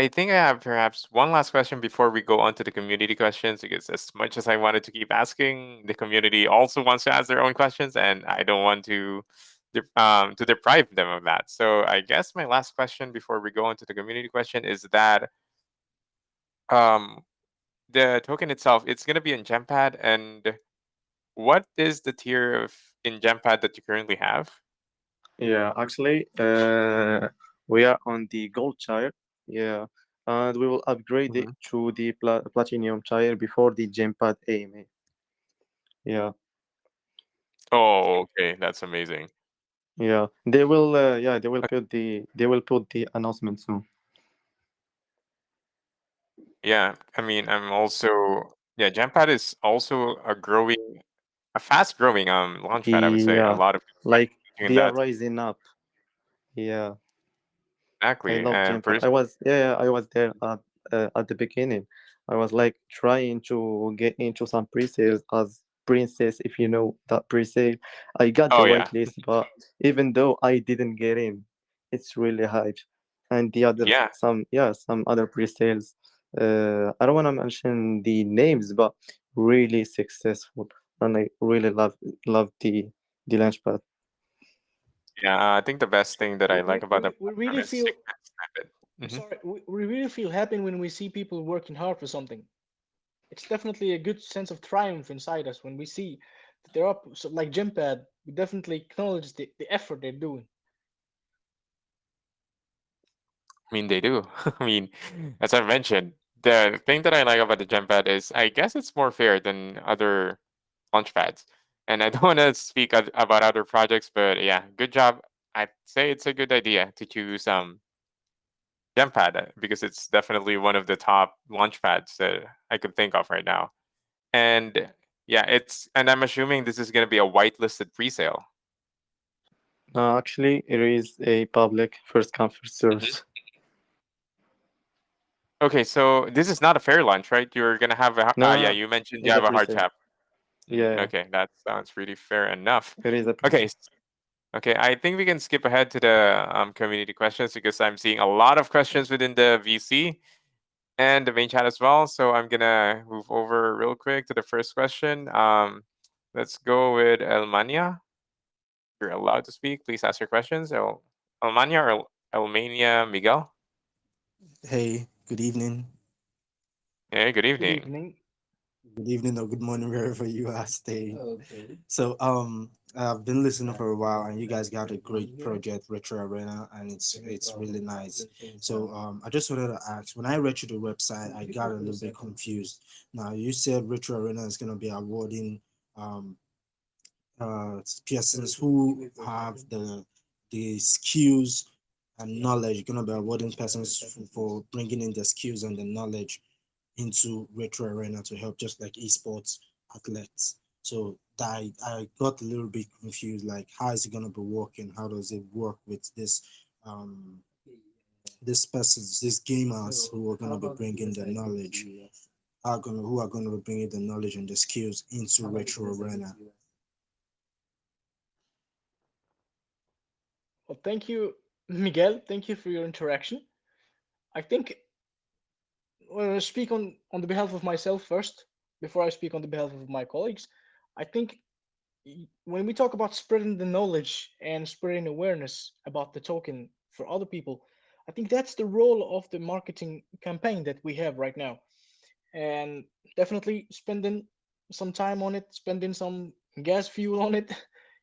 think I have perhaps one last question before we go on to the community questions, because as much as I wanted to keep asking, the community also wants to ask their own questions, and I don't want to deprive them of that. So I guess my last question before we go into the community question is that um, the token itself, it's gonna be in Gempad, and what is the tier of in Gempad that you currently have? Yeah, actually, we are on the gold tier. Yeah, and we will upgrade it Mhm. to the platinum tier before the Gempad AMA. Yeah, Oh, okay, that's amazing. yeah, they will. Yeah, they will put the announcement soon. Yeah, I mean, I'm also Yeah, Gempad is also a fast growing launchpad. I would say a Yeah, lot of people are like doing they are that. rising up. Yeah, I Exactly, love and Gempad. I was there at the beginning. I was like trying to get into some pre-sales as Princess, if you know that pre-sale. I got oh the yeah, whitelist, but even though I didn't get in, it's really hype. And the other yeah. some other pre-sales. I don't want to mention the names, but really successful, and I really love the Launchpad. Yeah, I think the best thing that I like about the We really platform is feel you can snap it. Mhm. sorry. We really feel happy when we see people working hard for something. It's definitely a good sense of triumph inside us when we see that they're up. So like Gympad, we definitely acknowledge the effort they're doing. I mean, they do. I mean, as I mentioned, the thing that I like about the Gempad is I guess it's more fair than other launchpads. And I don't want to speak about other projects, but yeah, good job. I'd say it's a good idea to choose Gempad because it's definitely one of the top launchpads that I could think of right now. And yeah, and I'm assuming this is going to be a whitelisted presale. Actually, it is a public first come first Mhm. served. Okay, so this is not a fair launch, right? You're gonna have yeah, No, you mentioned you it's a have a hard pre-sale. cap. Yeah, Okay, that sounds really fair enough. it is a Okay, pre-sale. okay, I think we can skip ahead to the community questions because I'm seeing a lot of questions within the VC and the main chat as well. So I'm gonna move over real quick to the first question. Let's go with Elmania. You're allowed to speak. Please ask your questions. Elmania or Elmania Miguel. Hey, good evening. Hey, good Good evening. evening. Good evening or good morning wherever you are staying. Okay. So I've been listening for a while and you guys got a great project, Retro Arena, and it's really nice. So I just wanted to ask, when I read through the website, I got a little bit confused. Now you said Retro Arena is gonna be awarding um persons who have the skills and knowledge, gonna be awarding persons for bringing in the skills and the knowledge into Retro Arena to help just like esports athletes. So I got a little bit confused, like how is it gonna be working? How does it work with um this persons, these gamers who are gonna be bringing the knowledge, who are gonna be bringing the knowledge and the skills into Retro Arena. Well, thank you, Miguel. Thank you for your interaction. I think speak on the behalf of myself first before I speak on the behalf of my colleagues. I think when we talk about spreading the knowledge and spreading awareness about the token for other people, I think that's the role of the marketing campaign that we have right now. And definitely spending some time on it, spending some gas fuel on it.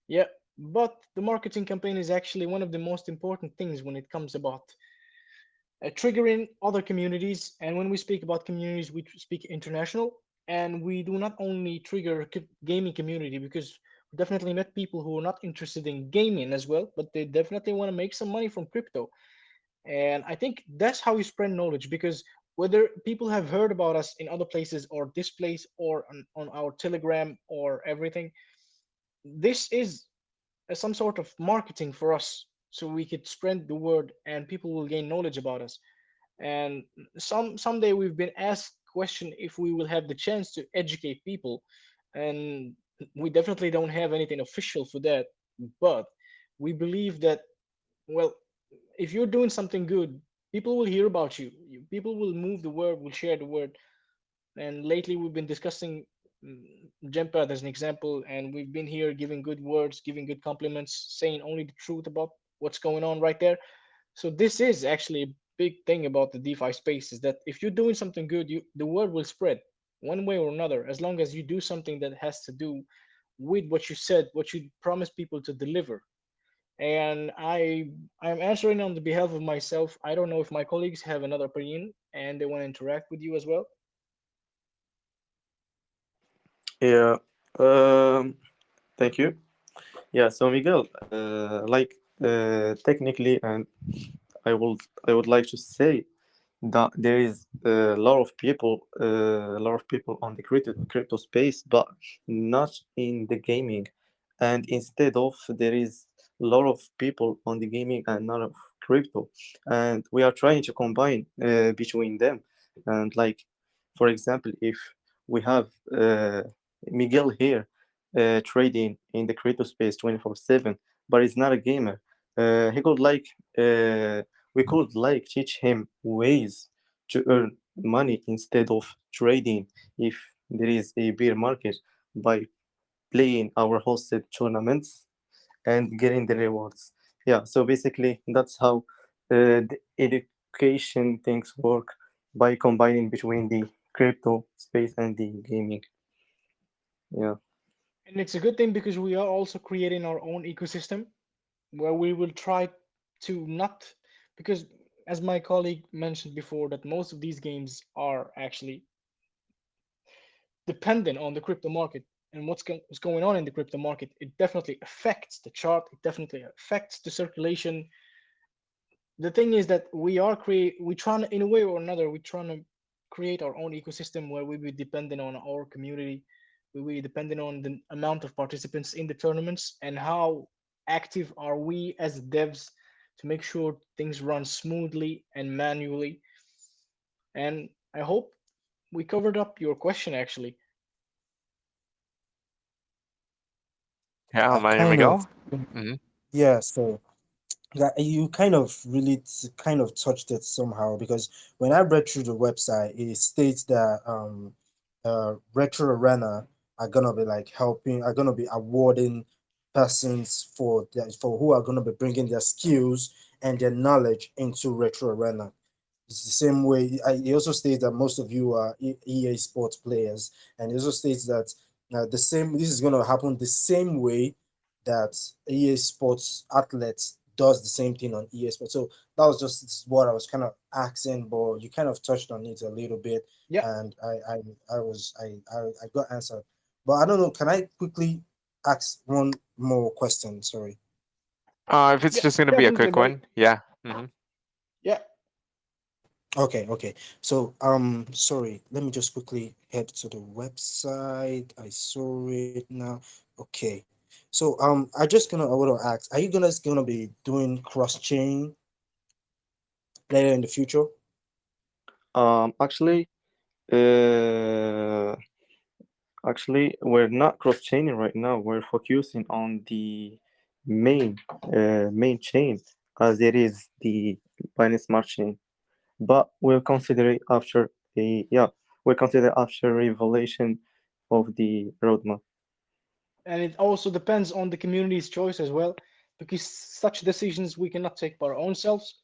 Yeah, but the marketing campaign is actually one of the most important things when it comes about triggering other communities. And when we speak about communities, we speak international. And we do not only trigger gaming community because we definitely met people who are not interested in gaming as well, but they definitely want to make some money from crypto. And I think that's how we spread knowledge because whether people have heard about us in other places or this place or on our Telegram or everything, this is some sort of marketing for us so we could spread the word and people will gain knowledge about us. And someday we've been asked question if we will have the chance to educate people, and we definitely don't have anything official for that, but we believe that, well, if you're doing something good, people will hear about you. People will move the word, will share the word. And lately we've been discussing Jempad as an example, and we've been here giving good words, giving good compliments, saying only the truth about what's going on right there. So this is actually a big thing about the DeFi space is that if you're doing something good, the word will spread one way or another, as long as you do something that has to do with what you said, what you promised people to deliver. And I'm answering on the behalf of myself. I don't know if my colleagues have another opinion and they want to interact with you as well. Yeah. Thank you. Yeah. So Miguel, technically, and I would like to say that there is a lot of people on the crypto space, but not in the gaming. And instead of there is a lot of people on the gaming and not of crypto, and we are trying to combine between them. And like, for example, if we have Miguel here trading in the crypto space 24/7, but he's not a gamer. He could like we could like teach him ways to earn money instead of trading if there is a bear market by playing our hosted tournaments and getting the rewards. Yeah, so basically that's how the education things work by combining between the crypto space and the gaming. Yeah. And it's a good thing because we are also creating our own ecosystem where we will try to not, because as my colleague mentioned before, that most of these games are actually dependent on the crypto market, and what's going on in the crypto market, it definitely affects the chart, it definitely affects the circulation. The thing is that we trying to, in a way or another, we're trying to create our own ecosystem where we be dependent on our community, we be dependent on the amount of participants in the tournaments, and how active are we as devs to make sure things run smoothly and manually. And I hope we covered up your question actually. Yeah, Manuel Kind of. Miguel. Hmm. Yeah, so that you kind of really kind of touched it somehow, because when I read through the website, it states that Retro Arena are gonna be like helping, are gonna be awarding persons for who are gonna be bringing their skills and their knowledge into Retro Arena. It's the same way. It also states that most of you are EA Sports players, and it also states that the same. This is going to happen the same way that EA Sports athletes does the same thing on EA Sports. So that was just what I was kind of asking, but you kind of touched on it a little bit, Yeah, and I got answered. But I don't know. Can I quickly ask one more question? Sorry. If it's yeah, just gonna be a definitely, quick buddy. one, yeah. Hmm. Yeah, Okay, okay. So, sorry, let me just quickly head to the website. I saw it now. Okay. So, I want to ask, are you guys gonna be doing cross-chain later in the future? Actually, uh, actually, we're not cross-chaining right now. We're focusing on the main main chain, as it is the Binance Smart Chain. But we'll consider it after the yeah, we'll consider after evaluation of the roadmap. and it also depends on the community's choice as well, because such decisions we cannot take by our own selves,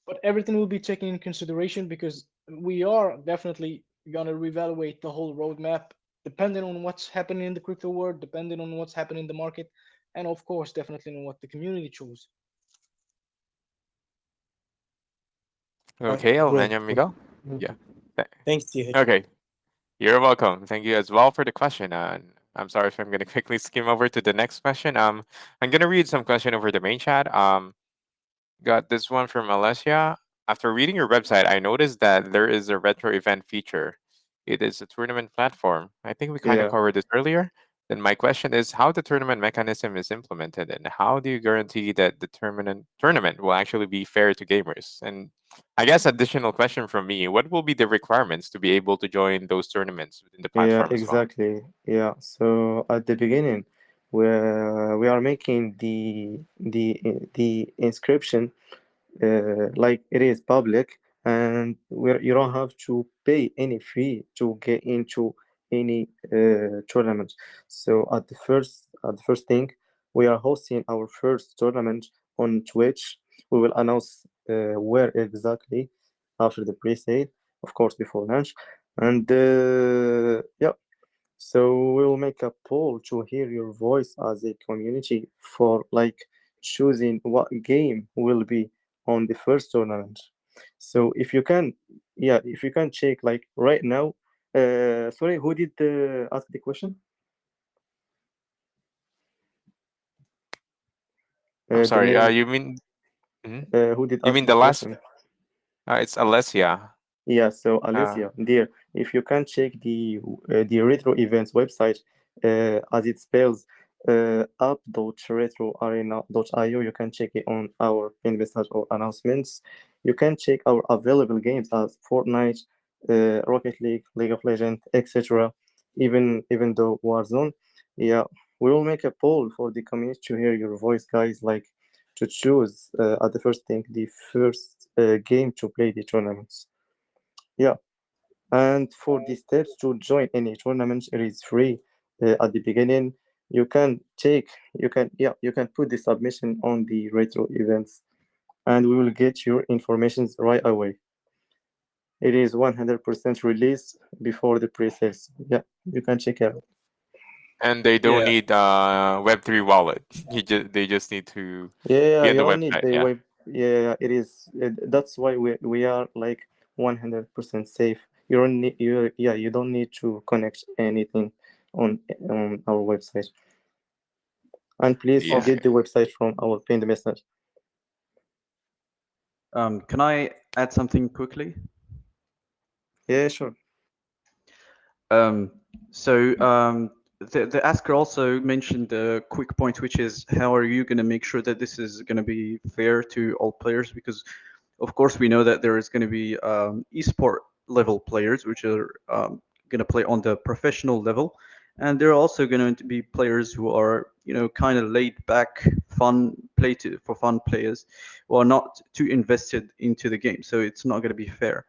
but everything will be taken in consideration because we are definitely going to reevaluate the whole roadmap depending on what's happening in the crypto world, depending on what's happening in the market, and of course definitely on what the community chose. All right, Okay, great. Manuel Miguel. Yeah. Th- Thanks, TH. Okay. You're welcome. Thank you as well for the question. I'm sorry if I'm gonna quickly skim over to the next question. I'm gonna read some question over the main chat. Got this one from Alessia. After reading your website, I noticed that there is a retro event feature. It is a tournament platform. I think we kind of Yeah, covered this earlier. Then my question is how the tournament mechanism is implemented and how do you guarantee that the tournament will actually be fair to gamers? And I guess additional question from me, what will be the requirements to be able to join those tournaments within the yeah, platform as well? exactly. Yeah. So at the beginning, we are making the inscription like it is public, and where you don't have to pay any fee to get into any tournament. So at the first thing, we are hosting our first tournament on Twitch. We will announce where exactly after the pre-sale, of course, before launch. And yeah, so we will make a poll to hear your voice as a community for like choosing what game will be on the first tournament. So if you can, yeah, if you can check like right now. Sorry, who did ask the question? I'm The sorry. name. You mean mhm. Who did You ask mean the the last question? It's Alessia. Yeah, so Uh, Alicia, dear, if you can check the retro events website, as it spells app.retroarena.io, you can check it on our pin message or announcements. You can check our available games as Fortnite, Rocket League, League of Legends, etc. Even though Warzone. Yeah, we will make a poll for the community to hear your voice, guys. Like to choose at the first thing the first game to play the tournaments. Yeah. And for the steps to join any tournament, it is free at the beginning. You can take, you can put the submission on the retro events, and we will get your information right away. It is 100% release before the pre-sales. Yeah, you can check it out. and they don't Yeah. need Web3 wallet. They just need to Yeah, be on you the don't need website. the Yeah. web. Yeah, it is. That's why we are like 100% safe. You don't need you don't need to connect anything on our website. And please Yeah. get the website from our pinned message. Can I add something quickly? Yeah, sure. Um, so the asker also mentioned a quick point, which is how are you going to make sure that this is going to be fair to all players? Because of course we know that there is going to be esport level players, which are going to play on the professional level, and there are also going to be players who are kind of laid back, for fun players, who are not too invested into the game. So it's not going to be fair.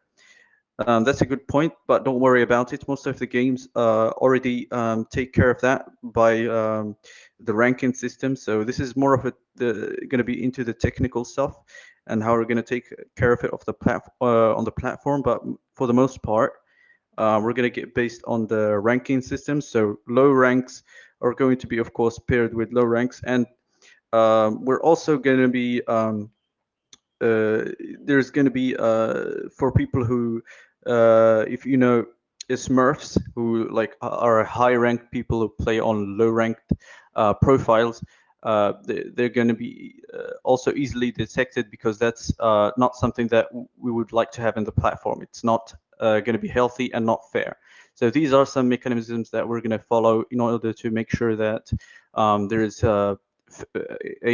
That's a good point, but don't worry about it. Most of the games already take care of that by the ranking system. So this is more of going to be into the technical stuff and how we're going to take care of it on the platform. But for the most part, we're going to get based on the ranking system. So low ranks are going to be, of course, paired with low ranks, and we're also going to be there's going to be for people who if you know smurfs who like are high ranked people who play on low ranked profiles, they're going to be also easily detected, because that's not something that we would like to have in the platform. It's not going to be healthy and not fair. So these are some mechanisms that we're going to follow in order to make sure that there is a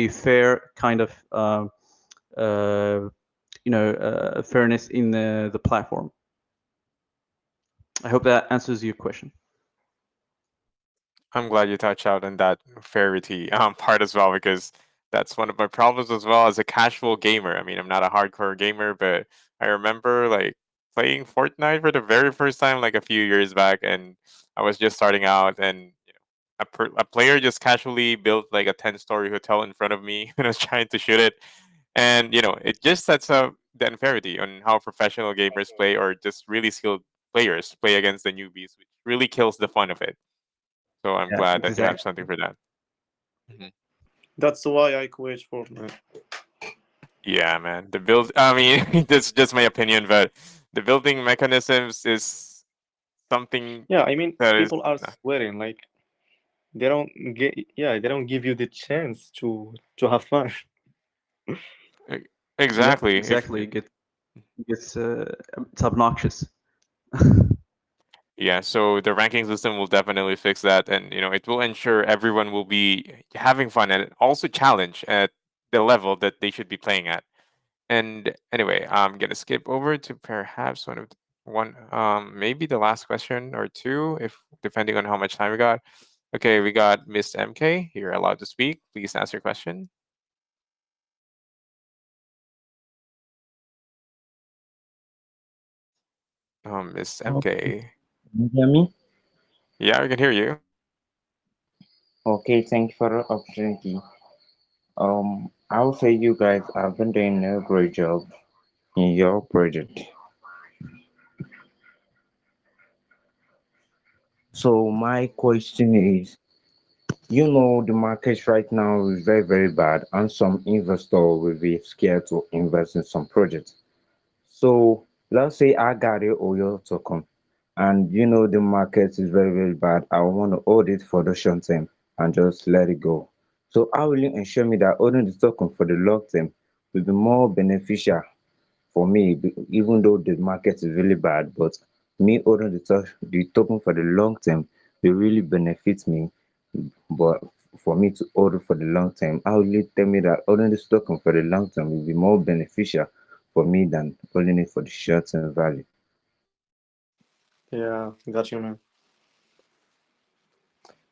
fair kind of uh, fairness in the platform. I hope that answers your question. I'm glad you touched out on that fairity part as well, because that's one of my problems as well as a casual gamer. I mean, I'm not a hardcore gamer, but I remember like playing Fortnite for the very first time like a few years back, and I was just starting out, and a player just casually built like a 10-story hotel in front of me when I was trying to shoot it, and it just sets up the unfairity on how professional gamers play, or just really skilled players play against the newbies, which really kills the fun of it. So I'm Yeah, glad that you have exactly. something for that. Mhm. That's why I quit Fortnite. Yeah, man. The build. I mean, that's just my opinion, but the building mechanisms is something Yeah, I mean, that is people are swearing like they don't give you the chance to have fun. e- Yeah, exactly. If exactly. It gets it's obnoxious. Yeah, so the ranking system will definitely fix that, and it will ensure everyone will be having fun and also challenge at the level that they should be playing at. And anyway, I'm gonna skip over to perhaps maybe the last question or two, if depending on how much time we got. Okay, we got Miss MK. You're allowed to speak. Please ask your question. Miss Okay, MK. can you hear me? Yeah, we can hear you. Okay, thank you for the opportunity. I would say you guys have been doing a great job in your project. So my question is, the market right now is very, very bad, and some investor will be scared to invest in some projects. So let's say I got a Oyo token, and the market is very, very bad. I want to hold it for the short term and just let it go. So how will you ensure me that holding the token for the long term will be more beneficial for me, even though the market is really bad, but me owning the token for the long term will really benefit me. But for me to hold it for the long term, how will you tell me that owning this token for the long term will be more beneficial for me than holding it for the short term value? Yeah, got you, man.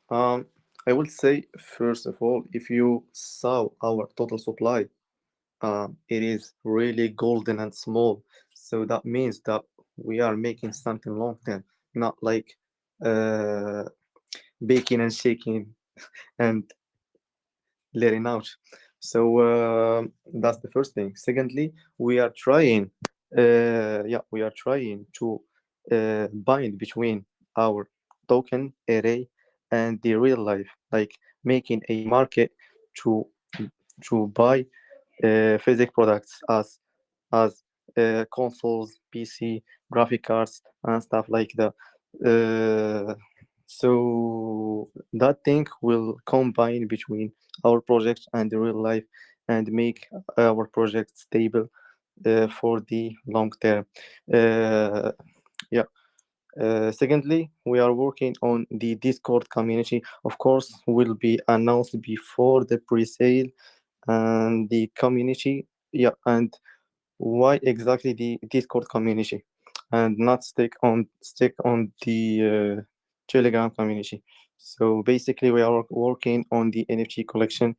Um, I will say first of all, if you saw our total supply, it is really golden and small. So that means that we are making something long term, not like uh, baking and shaking and letting out. So that's the first thing. Secondly, we are trying, we are trying to bind between our token array and the real life, like making a market to buy physical products as consoles, PC, graphic cards, and stuff like that. So that thing will combine between our project and the real life and make our project stable for the long term. Uh, yeah. Secondly, we are working on the Discord community. Of course, will be announced before the pre-sale and the community. Yeah, and why exactly the Discord community and not stick on the Telegram community. So basically, we are working on the NFT collection,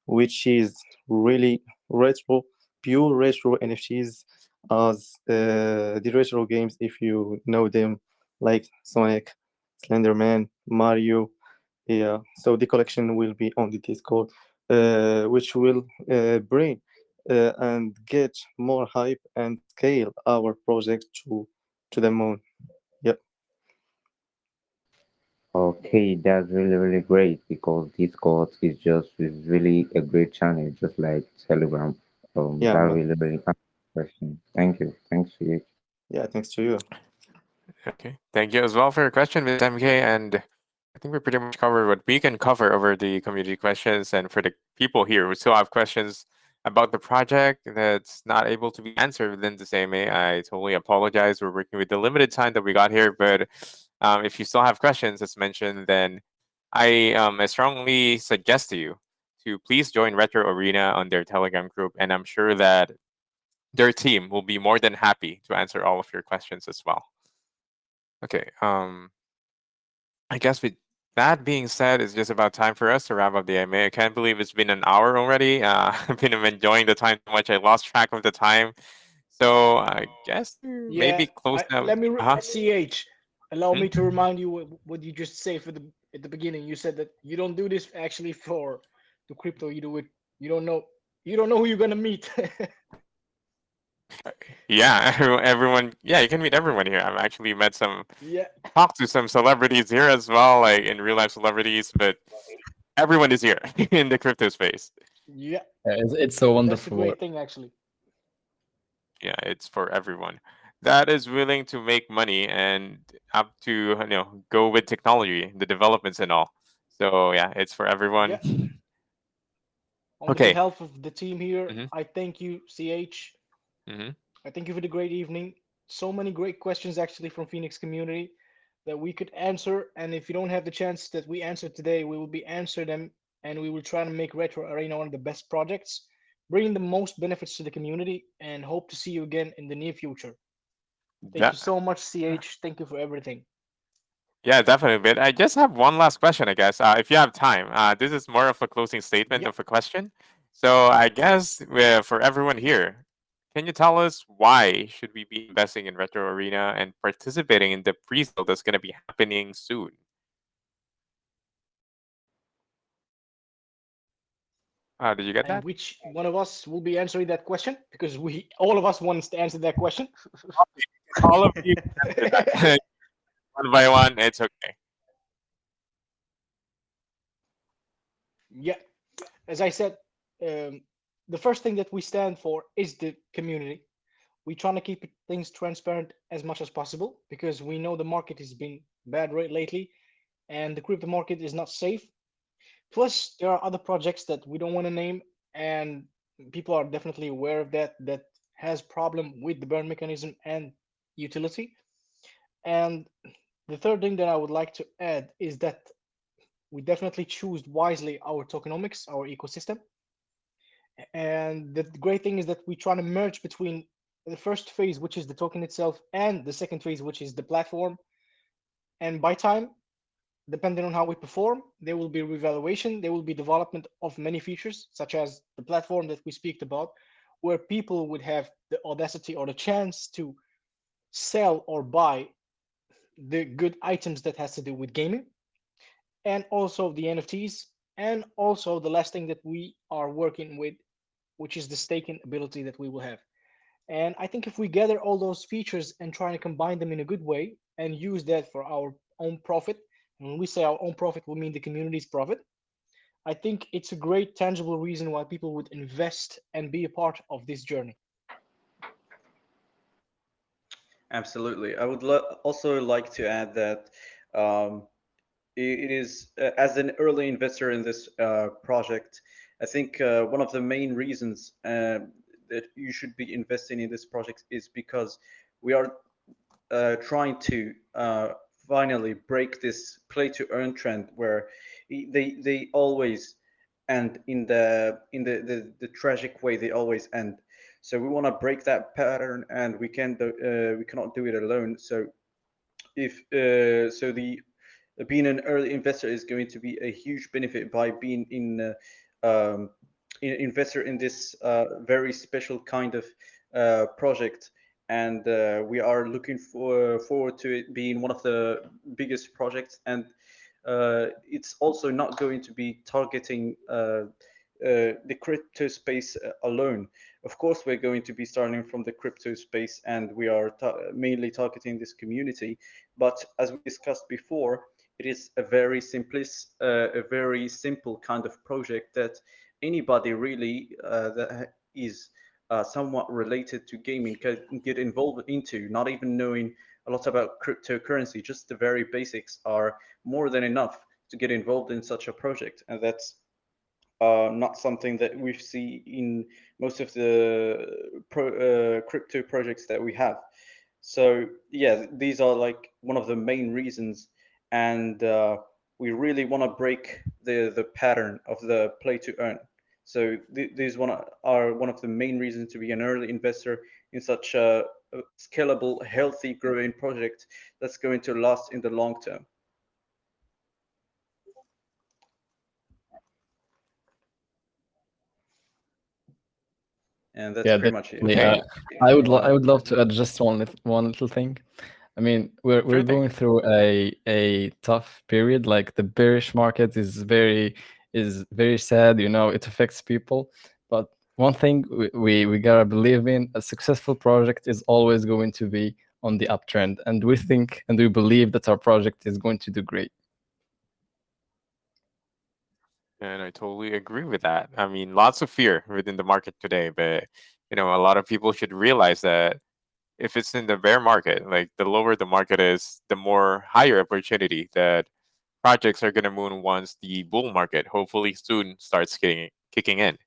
which is really retro, pure retro NFTs, as the retro games, if you know them, like Sonic, Slenderman, Mario. Yeah, so the collection will be on the Discord, which will bring and get more hype and scale our project to the moon. Yep. Okay, that's really, really great because Discord is really a great channel, just like Telegram. Yeah, That man. really, really answers the question. Thank you. Thanks to you. Yeah, thanks to you. Okay. Thank you as well for your question, Ms. MK. And I think we pretty much covered what we can cover over the community questions. And for the people here who still have questions about the project that's not able to be answered within the same I totally apologize. We're working with the limited time that we got here. But if you still have questions, as mentioned, then I strongly suggest to you to please join Retro Arena on their Telegram group. And I'm sure that their team will be more than happy to answer all of your questions as well. Okay. I guess with that being said, it's just about time for us to wrap up the AMA. I can't believe it's been an hour already. I've been enjoying the time so much I lost track of the time. So I guess Yeah, maybe close out. let me Uh-huh. ch. Allow Hmm? me to remind you what you just say for the at the beginning. You said that you don't do this actually for the crypto. You do it. You don't know. You don't know who you're gonna meet. Yeah, everyone. Yeah, you can meet everyone here. I've actually met some, Yeah, talked to some celebrities here as well, like in real life celebrities. But everyone is here in the crypto space. yeah. It's so That's a wonderful. great thing, actually. Yeah, it's for everyone that is willing to make money and up to go with technology, the developments and all. So yeah, it's for everyone. Yeah. On the Okay. behalf of the team here, Hmm. I thank you, ch. Hmm. I thank you for the great evening. So many great questions actually from Phoenix community that we could answer. And if you don't have the chance that we answered today, we will be answer them and we will try to make Retro Arena one of the best projects, bringing the most benefits to the community and hope to see you again in the near future. Thank you That so much, ch. Thank you for everything. yeah, definitely. But I just have one last question, I guess, if you have time. This is more of a closing statement Yep. of a question. So I guess for everyone here, can you tell us why should we be investing in Retro Arena and participating in the pre-sale that's going to be happening soon? Did you get And that? which one of us will be answering that question? Because we all of us wants to answer that question. All of you can answer that one by one. It's okay. Yeah, as I said, um, the first thing that we stand for is the community. We trying to keep things transparent as much as possible because we know the market has been bad lately, and the crypto market is not safe. Plus, there are other projects that we don't want to name, and people are definitely aware of that has problem with the burn mechanism and utility. And the third thing that I would like to add is that we definitely choose wisely our tokenomics, our ecosystem. And the great thing is that we try to merge between the first phase, which is the token itself, and the second phase, which is the platform. And by time, depending on how we perform, there will be revaluation, there will be development of many features, such as the platform that we speak about, where people would have the audacity or the chance to sell or buy the good items that has to do with gaming, and also the NFTs, and also the last thing that we are working with, which is the staking ability that we will have. And I think if we gather all those features and try to combine them in a good way and use that for our own profit, and when we say our own profit, we mean the community's profit, I think it's a great tangible reason why people would invest and be a part of this journey. Absolutely. I would also like to add that um, it is as an early investor in this project, I think one of the main reasons that you should be investing in this project is because we are trying to finally break this play to earn trend where they always end in the tragic way they always end. So we want to break that pattern, and we cannot do it alone. So if so the being an early investor is going to be a huge benefit by being investor in this very special kind of project, and we are looking forward to it being one of the biggest projects. And it's also not going to be targeting the crypto space alone. Of course, we're going to be starting from the crypto space, and we are mainly targeting this community. But as we discussed before, it is a very simple kind of project that anybody really that is somewhat related to gaming can get involved into, not even knowing a lot about cryptocurrency. Just the very basics are more than enough to get involved in such a project, and that's not something that we see in most of the crypto projects that we have. So yeah, these are like one of the main reasons, and we really want to break the pattern of the play to earn. So these are one of the main reasons to be an early investor in such a scalable, healthy, growing project that's going to last in the long term. And that's Yeah, pretty much it. definitely. Okay. I would love to add just one little thing. I mean, we're Sure thing. going through a tough period. Like the bearish market is very sad. You know, it affects people. But one thing we gotta believe in: a successful project is always going to be on the uptrend, and we think and we believe that our project is going to do great. And I totally agree with that. I mean, lots of fear within the market today, but a lot of people should realize that if it's in the bear market, like the lower the market is, the more higher opportunity that projects are gonna moon once the bull market hopefully soon starts kicking in.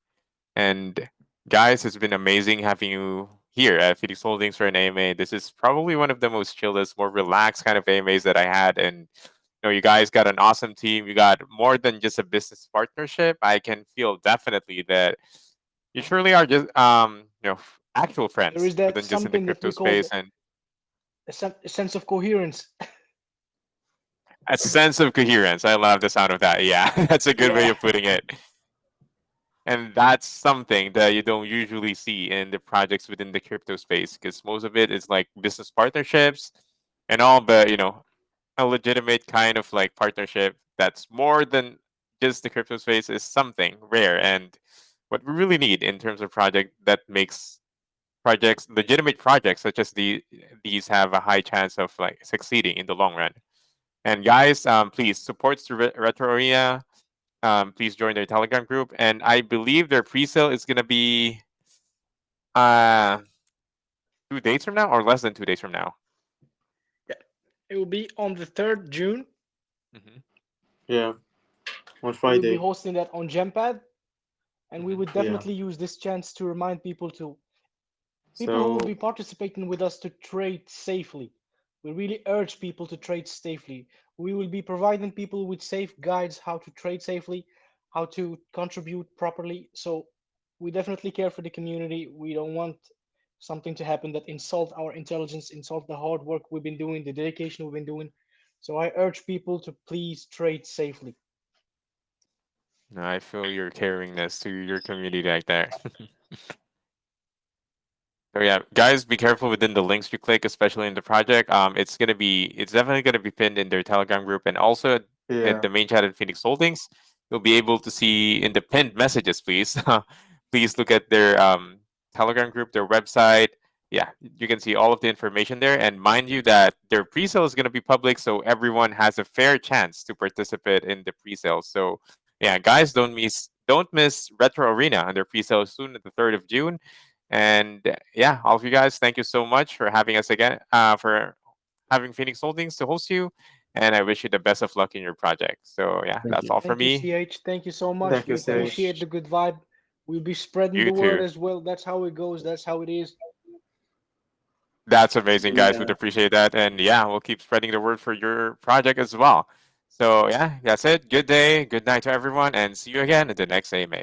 And guys, it's been amazing having you here at Phoenix Holdings for an AMA. This is probably one of the most chillest, more relaxed kind of AMAs that I had. And you guys got an awesome team. You got more than just a business partnership. I can feel definitely that you surely are just actual There friends is more that than just in the something that crypto we call space, and a sense of coherence. a sense of coherence. I love the sound of that. Yeah, that's a good way Yeah. of putting it. And that's something that you don't usually see in the projects within the crypto space, because most of it is like business partnerships and all, but a legitimate kind of like partnership that's more than just the crypto space is something rare. And what we really need in terms of project that makes projects, legitimate projects such as these, have a high chance of like succeeding in the long run. And guys, please support the Retro Arena. Please join their Telegram group, and I believe their pre-sale is gonna be uh 2 days from now, or less than 2 days from now. Yeah. It will be on the 3rd June. Hmm. Yeah, on We will be Friday. hosting that on Gempad, and we Hmm. would Yeah. definitely use this chance to remind people to People who will So be participating with us to trade safely. We really urge people to trade safely. We will be providing people with safe guides how to trade safely, how to contribute properly. So we definitely care for the community. We don't want something to happen that insult our intelligence, insult the hard work we've been doing, the dedication we've been doing. So I urge people to please trade safely. No, I feel your caringness to your community right there. So yeah, guys, be careful within the links you click, especially in the project. It's definitely gonna be pinned in their Telegram group, and also in Yeah. the main chat at Phoenix Holdings. You'll be able to see in the pinned messages, please. Please look at their Telegram group, their website. Yeah, you can see all of the information there. And mind you that their pre-sale is gonna be public, so everyone has a fair chance to participate in the pre-sale. So yeah, guys, don't miss Retro Arena and their pre-sale soon at the 3rd of June. And yeah, all of you guys, thank you so much for having us again, for having Phoenix Holdings to host you. And I wish you the best of luck in your project. So yeah, Thank that's you. all for Thank you, me. CH. Thank you so much. Thank We you, appreciate CH. the good vibe. We'll be spreading You the word too. as well. That's how it goes. That's how it is. That's amazing, guys. Would yeah, appreciate that. And yeah, we'll keep spreading the word for your project as well. So yeah, that's it. Good day, good night to everyone, and see you again at the next AMA.